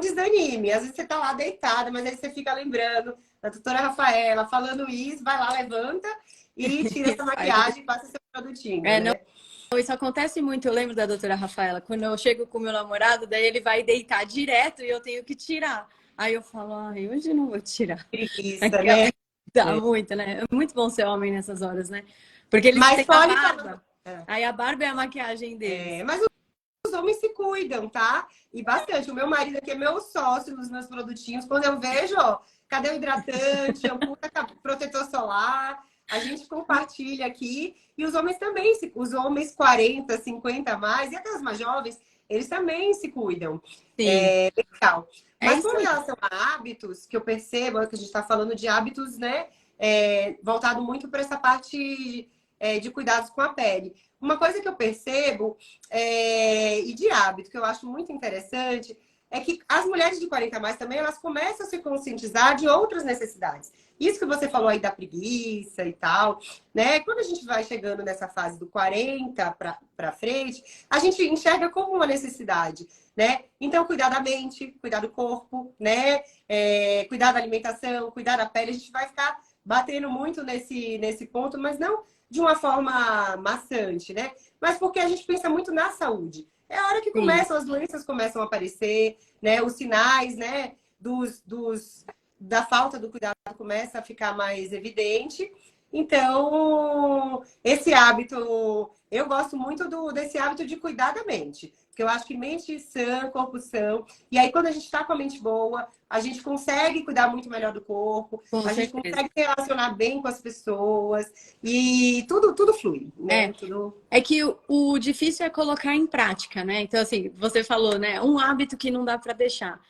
desanime. Às vezes você tá lá deitada, mas aí você fica lembrando da doutora Rafaela falando isso, vai lá, levanta e tira essa maquiagem e passa seu produtinho. Né? Não, isso acontece muito. Eu lembro da doutora Rafaela. Quando eu chego com o meu namorado, daí ele vai deitar direto e eu tenho que tirar. Aí eu falo, hoje eu não vou tirar. Preguiça, né? Dá muito, né? É muito bom ser homem nessas horas, né? Porque eles têm a barba. Aí a barba é a maquiagem deles. Mas os homens se cuidam, tá? E bastante. O meu marido aqui é meu sócio nos meus produtinhos. Quando eu vejo, cadê o hidratante, shampoo, protetor solar? A gente compartilha aqui. E os homens também, os homens 40, 50 a mais, e até os mais jovens, eles também se cuidam. Sim. Legal. É Mas isso com aí. relação a hábitos, que eu percebo, que a gente está falando de hábitos, né? Voltado muito para essa parte de cuidados com a pele. Uma coisa que eu percebo, e de hábito, que eu acho muito interessante, é que as mulheres de 40 a mais também, elas começam a se conscientizar de outras necessidades. Isso que você falou aí da preguiça e tal, né? Quando a gente vai chegando nessa fase do 40 para frente, a gente enxerga como uma necessidade, né? Então, cuidar da mente, cuidar do corpo, né? Cuidar da alimentação, cuidar da pele, a gente vai ficar batendo muito nesse ponto, mas não de uma forma maçante, né? Mas porque a gente pensa muito na saúde. É a hora que Sim. as doenças começam a aparecer, né? Os sinais, né? Da falta do cuidado começa a ficar mais evidente. Então, esse hábito, eu gosto muito desse hábito de cuidar da mente. Porque eu acho que mente sã, corpo são. E aí, quando a gente está com a mente boa, a gente consegue cuidar muito melhor do corpo, Com a gente certeza. consegue se relacionar bem com as pessoas e tudo flui, né? É. É que o difícil é colocar em prática, né? Então, assim, você falou, né? Um hábito que não dá para deixar.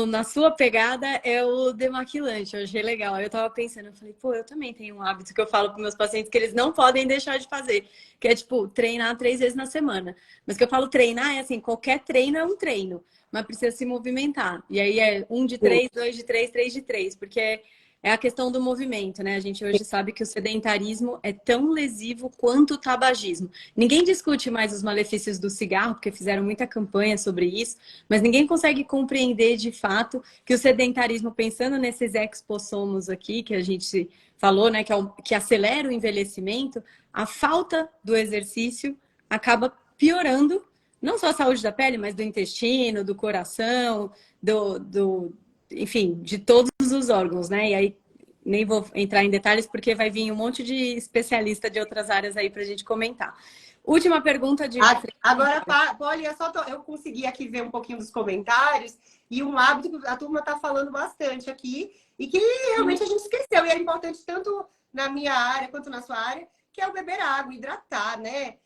Na sua pegada é o demaquilante, eu achei legal. Eu tava pensando, eu falei, pô, eu também tenho um hábito que eu falo para meus pacientes que eles não podem deixar de fazer, que é tipo treinar 3 vezes na semana. Mas que eu falo treinar é assim, qualquer treino é um treino, mas precisa se movimentar. E aí é 1 de 3, 2 de 3, 3 de 3, porque é a questão do movimento, né? A gente hoje sabe que o sedentarismo é tão lesivo quanto o tabagismo. Ninguém discute mais os malefícios do cigarro, porque fizeram muita campanha sobre isso, mas ninguém consegue compreender de fato que o sedentarismo, pensando nesses expossomos aqui, que a gente falou, né, que acelera o envelhecimento, a falta do exercício acaba piorando não só a saúde da pele, mas do intestino, do coração, enfim, de todos os órgãos, né? E aí nem vou entrar em detalhes porque vai vir um monte de especialista de outras áreas aí para a gente comentar. Última pergunta de Agora, Polly, eu consegui aqui ver um pouquinho dos comentários e um hábito que a turma está falando bastante aqui e que realmente a gente esqueceu. E é importante tanto na minha área quanto na sua área, que é o beber água, hidratar, né?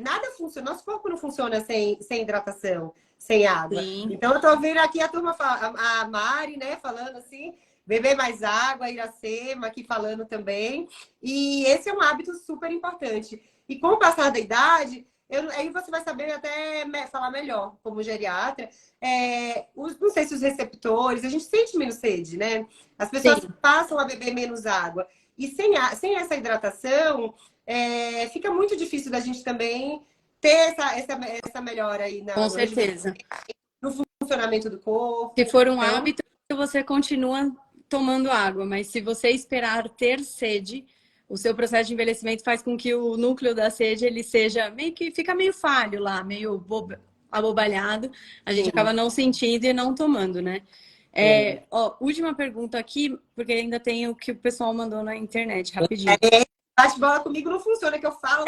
Nada funciona, nosso corpo não funciona sem hidratação, sem água. Sim. Então, eu tô vendo aqui a turma, a Mari, né, falando assim, beber mais água, a Iracema aqui falando também. E esse é um hábito super importante. E com o passar da idade, aí você vai saber até falar melhor, como geriatra. Não sei se os receptores, a gente sente menos sede, né? As pessoas passam a beber menos água. E sem essa hidratação, fica muito difícil da gente também ter essa melhora aí Com certeza. no funcionamento do corpo. Se for um Então, hábito, você continua tomando água, mas se você esperar ter sede, o seu processo de envelhecimento faz com que o núcleo da sede ele seja fica meio falho lá, meio abobalhado. A gente acaba não sentindo e não tomando, né? Última pergunta aqui, porque ainda tem o que o pessoal mandou na internet, rapidinho. Bate-bola comigo não funciona, que eu falo.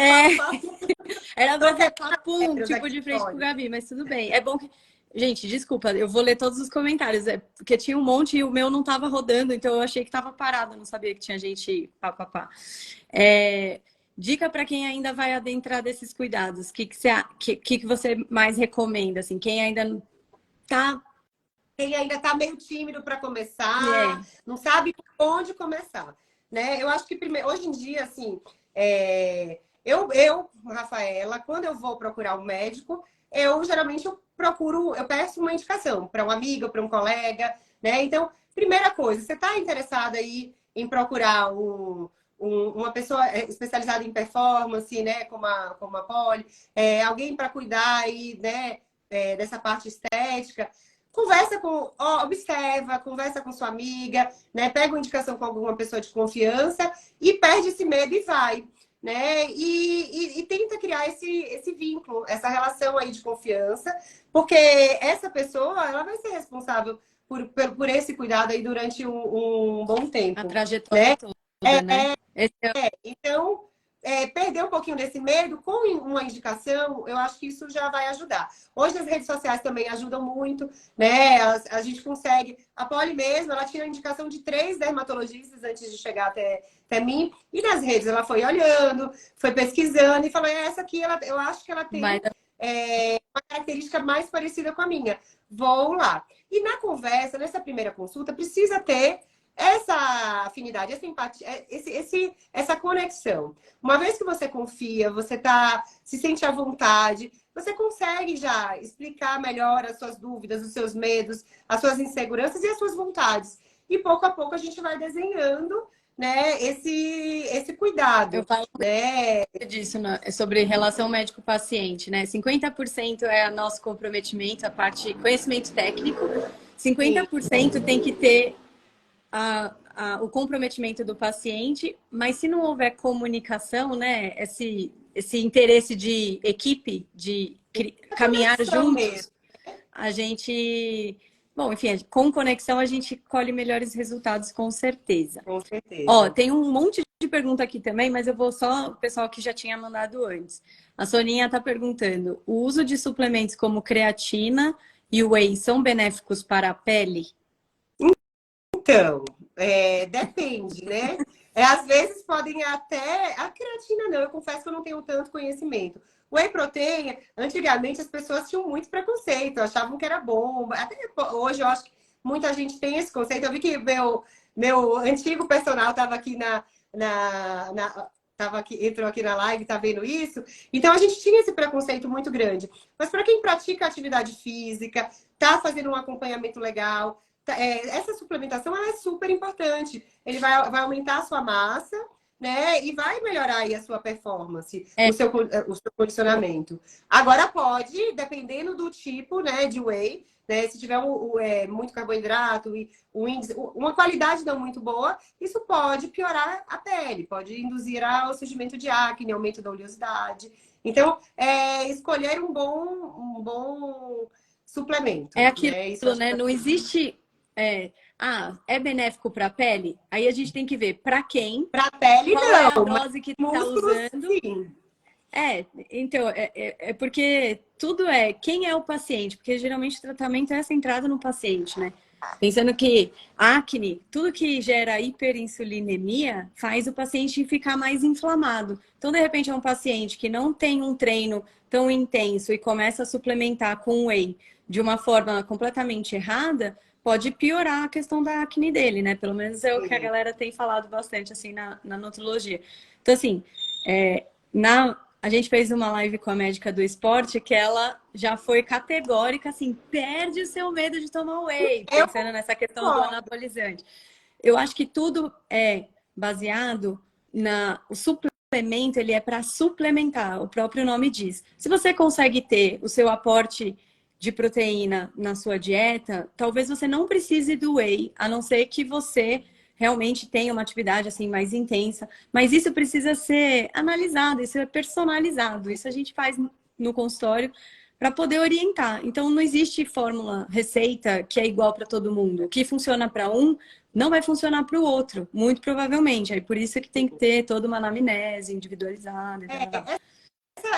Era pra ser papum, tipo de frente pro Gabi, mas tudo bem. É bom que... Gente, desculpa, eu vou ler todos os comentários, porque tinha um monte e o meu não tava rodando, então eu achei que tava parado, não sabia que tinha gente dica para quem ainda vai adentrar desses cuidados, o que você mais recomenda, assim, quem ainda tá... Quem ainda tá meio tímido para começar, não sabe por onde começar, né? Eu acho que primeiro, hoje em dia, assim, eu, Rafaela, quando eu vou procurar um médico, geralmente eu peço uma indicação para uma amiga, para um colega, né? Então, primeira coisa, você está interessada aí em procurar uma pessoa especializada em performance, né? Como a Polly, alguém para cuidar aí, né? Dessa parte estética. Observa, conversa com sua amiga, né? Pega uma indicação com alguma pessoa de confiança e perde esse medo e vai, né? E tenta criar esse vínculo, essa relação aí de confiança, porque essa pessoa, ela vai ser responsável por esse cuidado aí durante um bom tempo. A trajetória, né? Toda, né? Então, perder um pouquinho desse medo com uma indicação, eu acho que isso já vai ajudar. Hoje as redes sociais também ajudam muito, né? A gente consegue... A Polly mesmo, ela tinha a indicação de 3 dermatologistas antes de chegar até mim. E nas redes ela foi olhando, foi pesquisando e falou, essa aqui, eu acho que ela tem uma característica mais parecida com a minha. Vou lá. E na conversa, nessa primeira consulta, precisa ter essa afinidade, essa empatia, essa conexão. Uma vez que você confia, você se sente à vontade, você consegue já explicar melhor as suas dúvidas, os seus medos, as suas inseguranças e as suas vontades. E pouco a pouco a gente vai desenhando, né, esse cuidado. Eu falo né? disso, né, sobre relação médico-paciente, né? 50% é o nosso comprometimento, a parte conhecimento técnico, 50% tem que ter o comprometimento do paciente, mas se não houver comunicação, né, esse interesse de equipe, de caminhar juntos, mesmo. a gente... Bom, enfim, com conexão a gente colhe melhores resultados, com certeza. Com certeza. Ó, tem um monte de pergunta aqui também, mas eu vou só o pessoal que já tinha mandado antes. A Soninha está perguntando, o uso de suplementos como creatina e whey são benéficos para a pele? Então, depende, né? Às vezes podem até... A creatina não, eu confesso que eu não tenho tanto conhecimento. Whey protein, antigamente as pessoas tinham muito preconceito, achavam que era bom. Até hoje eu acho que muita gente tem esse conceito. Eu vi que meu antigo personal estava aqui entrou aqui na live, tá vendo isso? Então a gente tinha esse preconceito muito grande. Mas para quem pratica atividade física, tá fazendo um acompanhamento legal, essa suplementação ela é super importante. Ele vai aumentar a sua massa, né? E vai melhorar aí a sua performance, o seu condicionamento. Agora pode, dependendo do tipo, né, de whey, né? Se tiver muito carboidrato e uma qualidade não muito boa, isso pode piorar a pele, pode induzir ao surgimento de acne, aumento da oleosidade. Então, escolher um bom suplemento. É aquilo, né? Isso né? Não existe... é benéfico para a pele? Aí a gente tem que ver para quem, para a pele qual não, é a dose que está usando. Sim. Então, porque tudo quem é o paciente, porque geralmente o tratamento é centrado no paciente, né? Pensando que acne, tudo que gera hiperinsulinemia faz o paciente ficar mais inflamado. Então, de repente, é um paciente que não tem um treino tão intenso e começa a suplementar com whey de uma forma completamente errada, pode piorar a questão da acne dele, né? Pelo menos é o que a galera tem falado bastante, assim, na nutrologia. Então, assim, a gente fez uma live com a médica do esporte que ela já foi categórica, assim, perde o seu medo de tomar whey, pensando nessa questão do anabolizante. Eu acho que tudo é baseado o suplemento, ele é para suplementar, o próprio nome diz. Se você consegue ter o seu aporte de proteína na sua dieta, talvez você não precise do whey, a não ser que você realmente tenha uma atividade assim mais intensa. Mas isso precisa ser analisado, isso é personalizado. Isso a gente faz no consultório para poder orientar. Então, não existe fórmula, receita que é igual para todo mundo. O que funciona para um não vai funcionar para o outro, muito provavelmente. Aí por isso que tem que ter toda uma anamnese individualizada.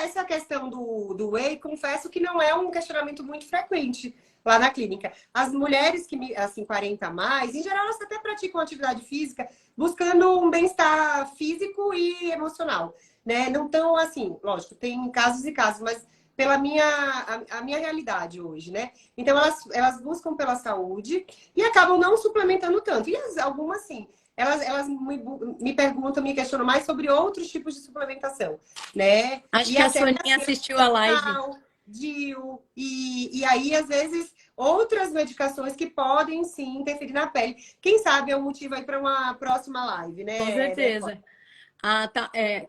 Essa questão do whey, confesso que não é um questionamento muito frequente lá na clínica. As mulheres que, assim, 40 a mais, em geral, elas até praticam atividade física buscando um bem-estar físico e emocional, né? Não tão assim, lógico, tem casos e casos, mas pela a minha realidade hoje, né? Então, elas buscam pela saúde e acabam não suplementando tanto. E algumas, sim. Elas me perguntam, me questionam mais sobre outros tipos de suplementação, né? Acho que a Soninha assistiu a live. DIU, e aí, às vezes, outras medicações que podem, sim, interferir na pele. Quem sabe é um motivo aí para uma próxima live, né? Com certeza.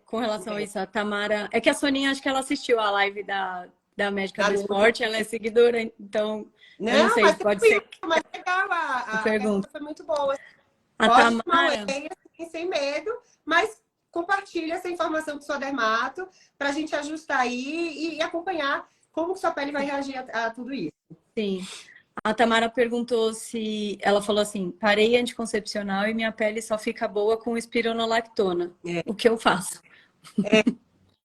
Com relação a isso, a Tamara... É que a Soninha, acho que ela assistiu a live da médica do esporte, ela é seguidora, então... Não sei, mas pode ser... Mas legal, a pergunta foi muito boa. A Pode Tamara... sem medo, mas compartilha essa informação com o seu dermato para a gente ajustar aí e acompanhar como que sua pele vai reagir a tudo isso. Sim. A Tamara perguntou se... Ela falou assim, parei anticoncepcional e minha pele só fica boa com espironolactona. O que eu faço?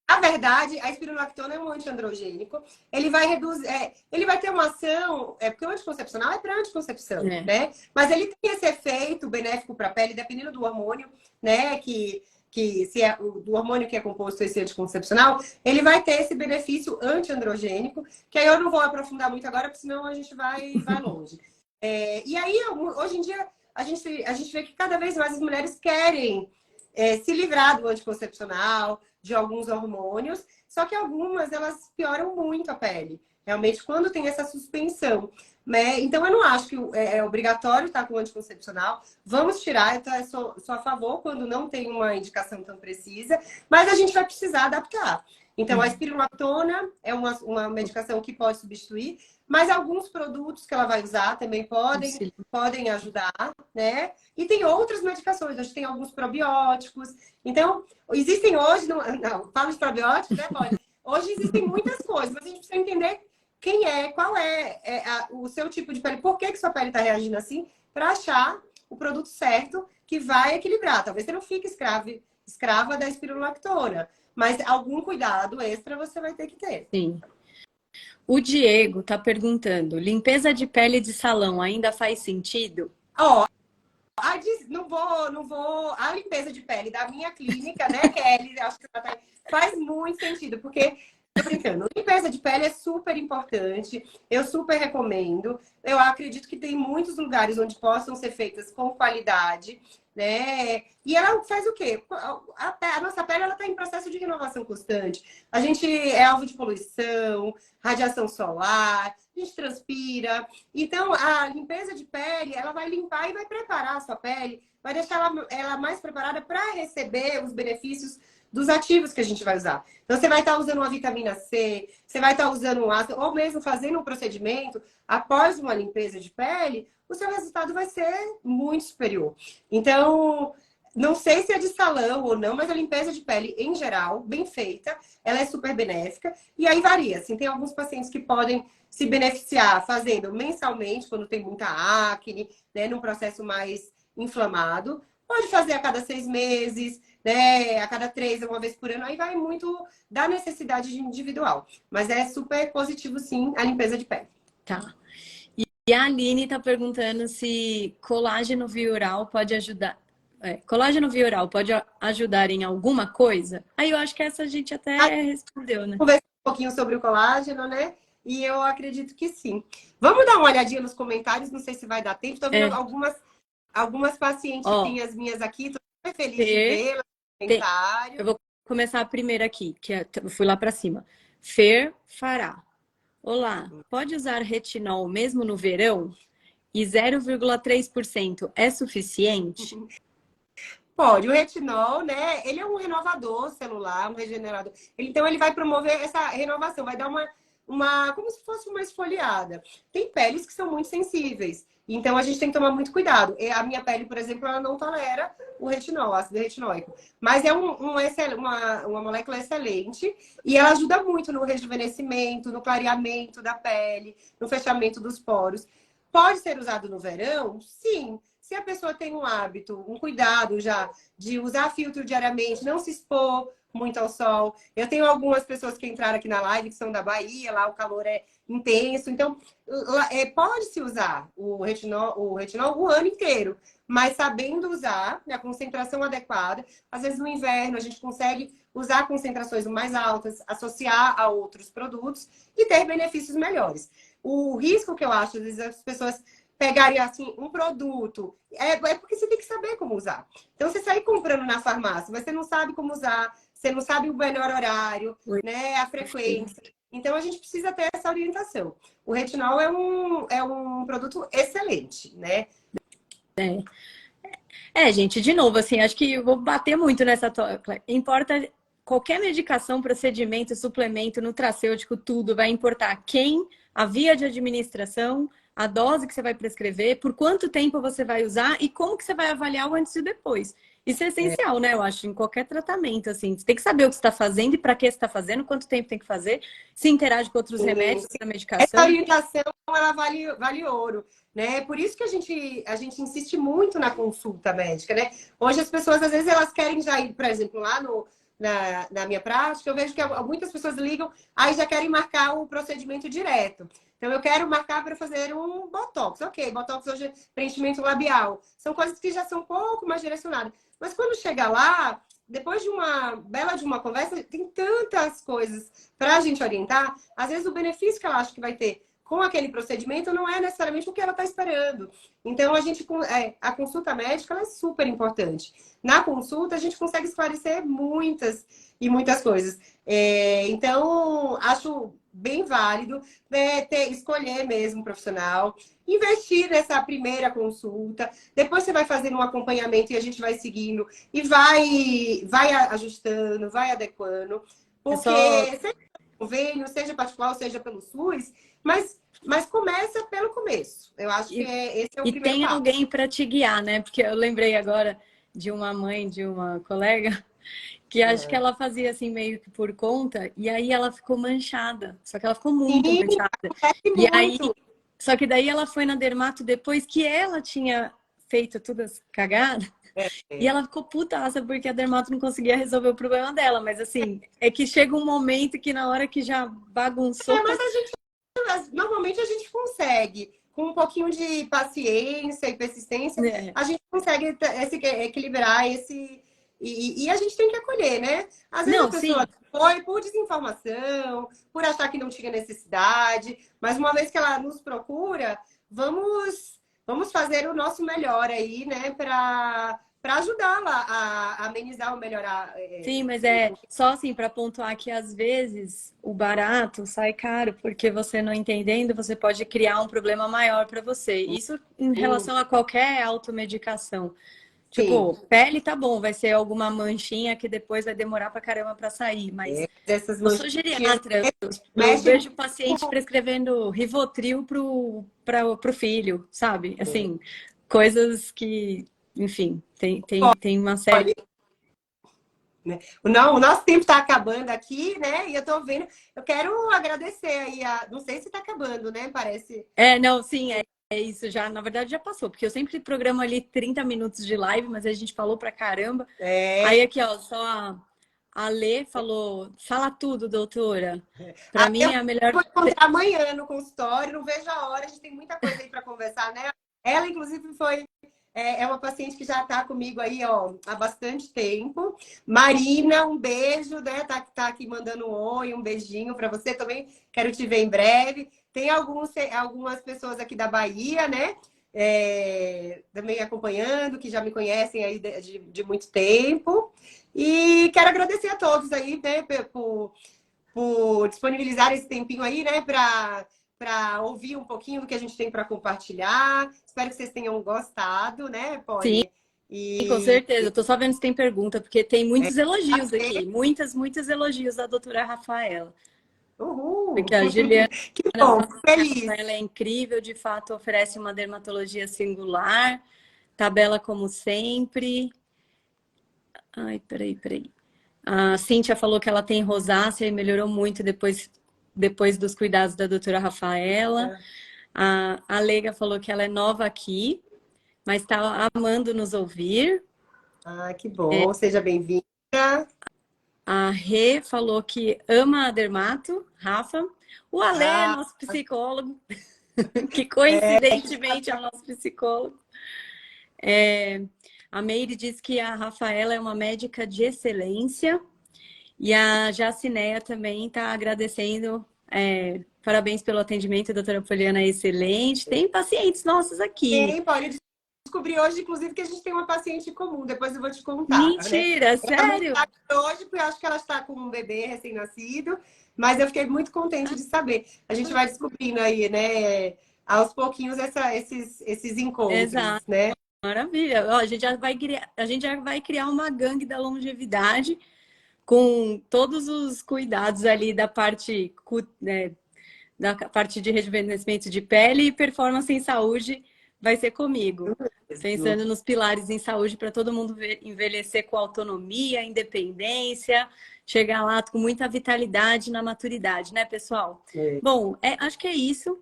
Na verdade, a espironolactona é um antiandrogênico. Ele vai reduzir... ele vai ter uma ação... porque o anticoncepcional é para anticoncepção, né? Mas ele tem esse efeito benéfico para a pele, dependendo do hormônio, né? Que que se é do hormônio que é composto esse anticoncepcional, ele vai ter esse benefício antiandrogênico, que aí eu não vou aprofundar muito agora, porque senão a gente vai longe. E aí, hoje em dia, a gente vê que cada vez mais as mulheres querem se livrar do anticoncepcional, de alguns hormônios, só que algumas, elas pioram muito a pele. Realmente, quando tem essa suspensão, né? Então, eu não acho que é obrigatório estar com anticoncepcional. Vamos tirar, eu sou a favor quando não tem uma indicação tão precisa, mas a gente vai precisar adaptar. Então, a espirulactona é uma medicação que pode substituir, mas alguns produtos que ela vai usar também podem ajudar, né? E tem outras medicações, hoje tem alguns probióticos. Então, existem hoje, não falo de probióticos, né, Pode? Hoje existem muitas coisas, mas a gente precisa entender qual é o seu tipo de pele, por que sua pele está reagindo assim, para achar o produto certo que vai equilibrar. Talvez você não fique escrava da espirulactona, mas algum cuidado extra você vai ter que ter. Sim. O Diego está perguntando, limpeza de pele de salão ainda faz sentido? Não vou. A limpeza de pele da minha clínica, né, Kelly? Acho que faz muito sentido, porque, tô brincando, limpeza de pele é super importante, eu super recomendo. Eu acredito que tem muitos lugares onde possam ser feitas com qualidade, né? E ela faz o quê? A nossa pele está em processo de renovação constante. A gente é alvo de poluição, radiação solar, a gente transpira. Então, a limpeza de pele, ela vai limpar e vai preparar a sua pele, vai deixar ela mais preparada para receber os benefícios dos ativos que a gente vai usar. Então, você vai estar usando uma vitamina C, você vai estar usando um ácido, ou mesmo fazendo um procedimento após uma limpeza de pele, o seu resultado vai ser muito superior. Então, não sei se é de salão ou não, mas a limpeza de pele, em geral, bem feita, ela é super benéfica. E aí varia, assim, tem alguns pacientes que podem se beneficiar fazendo mensalmente, quando tem muita acne, né, num processo mais inflamado. Pode fazer a cada 6 meses, né, a cada 3, uma vez por ano. Aí vai muito da necessidade individual. Mas é super positivo, sim, a limpeza de pele. Tá. E a Aline está perguntando se colágeno viural pode ajudar. Colágeno viural pode ajudar em alguma coisa? Aí eu acho que essa a gente até respondeu, né? Conversar um pouquinho sobre o colágeno, né? E eu acredito que sim. Vamos dar uma olhadinha nos comentários, não sei se vai dar tempo. Estou vendo algumas pacientes minhas aqui, estou super feliz de vê-las no comentário. Eu vou começar a primeira aqui, eu fui lá para cima. Fer Fará. Olá, pode usar retinol mesmo no verão? E 0,3% é suficiente? Pode. O retinol, né? Ele é um renovador celular, um regenerador. Então, ele vai promover essa renovação, vai dar como se fosse uma esfoliada. Tem peles que são muito sensíveis. Então, a gente tem que tomar muito cuidado. A minha pele, por exemplo, ela não tolera o retinol, ácido retinóico. Mas é uma molécula excelente e ela ajuda muito no rejuvenescimento, no clareamento da pele, no fechamento dos poros. Pode ser usado no verão? Sim. Se a pessoa tem um hábito, um cuidado já de usar filtro diariamente, não se expor muito ao sol. Eu tenho algumas pessoas que entraram aqui na live que são da Bahia, lá o calor é intenso. Então, pode-se usar o retinol o ano inteiro, mas sabendo usar, né, a concentração adequada. Às vezes, no inverno, a gente consegue usar concentrações mais altas, associar a outros produtos e ter benefícios melhores. O risco que eu acho, às vezes, as pessoas pegarem assim um produto, é porque você tem que saber como usar. Então, você sai comprando na farmácia, mas você não sabe como usar, você não sabe o melhor horário, né, a frequência. Então, a gente precisa ter essa orientação. O retinol é um produto excelente, né? Gente, de novo, assim, acho que eu vou bater muito nessa tecla. Importa qualquer medicação, procedimento, suplemento, nutracêutico, tudo vai importar a via de administração, a dose que você vai prescrever, por quanto tempo você vai usar e como que você vai avaliar o antes e depois. Isso é essencial, né? Eu acho, em qualquer tratamento, assim. Você tem que saber o que você está fazendo e para que você está fazendo, quanto tempo tem que fazer, se interage com outros remédios, com a medicação. Essa orientação, ela vale ouro, né? Por isso que a gente insiste muito na consulta médica, né? Hoje as pessoas, às vezes, elas querem já ir, por exemplo, lá na minha prática, eu vejo que muitas pessoas ligam, aí já querem marcar o procedimento direto. Então, eu quero marcar para fazer um Botox. Ok, Botox hoje é preenchimento labial. São coisas que já são um pouco mais direcionadas. Mas quando chega lá, depois de uma bela de uma conversa, tem tantas coisas para a gente orientar. Às vezes o benefício que ela acha que vai ter com aquele procedimento não é necessariamente o que ela está esperando. Então, a consulta médica ela é super importante. Na consulta, a gente consegue esclarecer muitas e muitas coisas. Então, acho bem válido, né, escolher mesmo um profissional, investir nessa primeira consulta, depois você vai fazendo um acompanhamento e a gente vai seguindo e vai ajustando, vai adequando, porque seja convênio, seja particular, seja pelo SUS, mas começa pelo começo. Eu acho que esse é o primeiro tem passo. alguém para te guiar, né? Porque eu lembrei agora de uma mãe de uma colega que acho que ela fazia assim meio que por conta, e aí ela ficou manchada. Só que ela ficou muito manchada. E aí, só que daí ela foi na dermato depois que ela tinha feito todas as cagadas. E ela ficou putaça porque a dermato não conseguia resolver o problema dela. Mas assim, é que chega um momento que na hora que já bagunçou... Mas normalmente a gente consegue. Com um pouquinho de paciência e persistência, a gente consegue equilibrar esse... E a gente tem que acolher, né? Às vezes a pessoa foi por desinformação, por achar que não tinha necessidade, mas uma vez que ela nos procura, vamos fazer o nosso melhor aí, né? Para ajudá-la a amenizar ou melhorar. Sim, mas só assim para pontuar que às vezes o barato sai caro, porque você não entendendo, você pode criar um problema maior para você. Isso em relação a qualquer automedicação. Tipo, pele tá bom, vai ser alguma manchinha que depois vai demorar pra caramba pra sair, mas eu sou geriatra, eu vejo paciente prescrevendo Rivotril pro filho, sabe? Assim, coisas que, enfim, tem uma série... Não, o nosso tempo está acabando aqui, né? E eu tô vendo, eu quero agradecer aí, não sei se está acabando, né? Parece... Não, sim, é isso já, na verdade já passou, porque eu sempre programo ali 30 minutos de live, mas a gente falou pra caramba. Aí aqui, ó, só a Lê falou, fala tudo, doutora. Pra mim é a melhor... Vou encontrar amanhã no consultório, não vejo a hora, a gente tem muita coisa aí para conversar, né? Ela, inclusive, é uma paciente que já está comigo aí, ó, há bastante tempo. Marina, um beijo, né? Tá aqui mandando um oi, um beijinho para você também. Quero te ver em breve. Tem algumas pessoas aqui da Bahia, né? Também acompanhando, que já me conhecem aí de muito tempo. E quero agradecer a todos aí, né? Por disponibilizar esse tempinho aí, né? Para ouvir um pouquinho do que a gente tem para compartilhar. Espero que vocês tenham gostado, né, Polly? Sim, com certeza. Eu tô só vendo se tem pergunta, porque tem muitos elogios aqui. Muitos elogios da doutora Rafaela. Uhul! Porque a Juliana, que bom, feliz. Ela é incrível, de fato, oferece uma dermatologia singular. Tabela como sempre. Ai, peraí. A Cíntia falou que ela tem rosácea e melhorou muito depois dos cuidados da doutora Rafaela. A Lega falou que ela é nova aqui, mas está amando nos ouvir. Ah, que bom. Seja bem-vinda. A Rê falou que ama a dermato, Rafa. O Ale é nosso psicólogo, que coincidentemente é o nosso psicólogo. A Meire diz que a Rafaela é uma médica de excelência. E a Jacineia também está agradecendo. Parabéns pelo atendimento, doutora Poliana, excelente. Tem pacientes nossos aqui. Tem, pode descobrir hoje, inclusive, que a gente tem uma paciente em comum. Depois eu vou te contar. Mentira, né? Sério? Hoje, porque eu acho que ela está com um bebê recém-nascido, mas eu fiquei muito contente de saber. A gente vai descobrindo aí, né, aos pouquinhos esses encontros, Exato. né? Maravilha. Ó, a gente já vai criar uma gangue da longevidade com todos os cuidados ali da parte, né, da parte de rejuvenescimento de pele e performance em saúde vai ser comigo. Pensando nos pilares em saúde para todo mundo envelhecer com autonomia, independência, chegar lá com muita vitalidade na maturidade, né, pessoal? Bom, acho que é isso.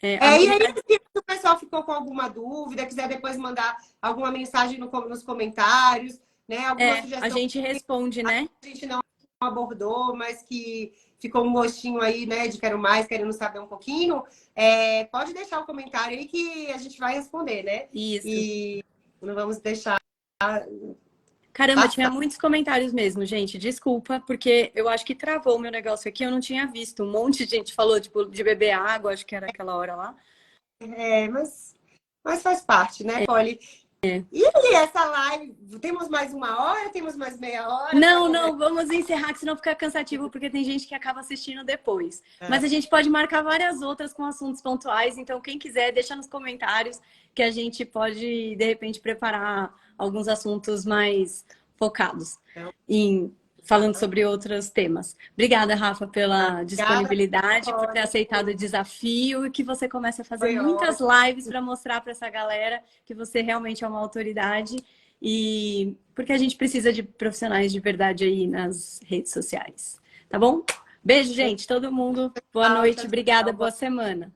E aí, se o pessoal ficou com alguma dúvida, quiser depois mandar alguma mensagem nos comentários, né? Alguma sugestão a gente responde, né? A gente não abordou, mas que ficou um gostinho aí, né? De quero mais, querendo saber um pouquinho. Pode deixar o comentário aí que a gente vai responder, né? Isso. E não vamos deixar Caramba, tinha Bastante. muitos comentários mesmo, gente. Desculpa, porque eu acho que travou o meu negócio aqui. Eu não tinha visto. Um monte de gente falou, tipo, de beber água, acho que era aquela hora lá. É, mas faz parte, né, Polly? E aí, essa live, temos mais 1 hora? Temos mais meia hora para Não, conversar? não, vamos encerrar, que senão fica cansativo, porque tem gente que acaba assistindo depois. Mas a gente pode marcar várias outras com assuntos pontuais, então quem quiser, deixa nos comentários que a gente pode, de repente, preparar alguns assuntos mais focados em falando sobre outros temas. Obrigada, Rafa, pela Obrigada, disponibilidade, por ter Polly. aceitado o desafio e que você comece a fazer Foi muitas ótimo. lives para mostrar para essa galera que você realmente é uma autoridade. E porque a gente precisa de profissionais de verdade aí nas redes sociais. Tá bom? Beijo, gente, todo mundo. Boa Tchau, noite, tchau, obrigada, boa tchau. semana.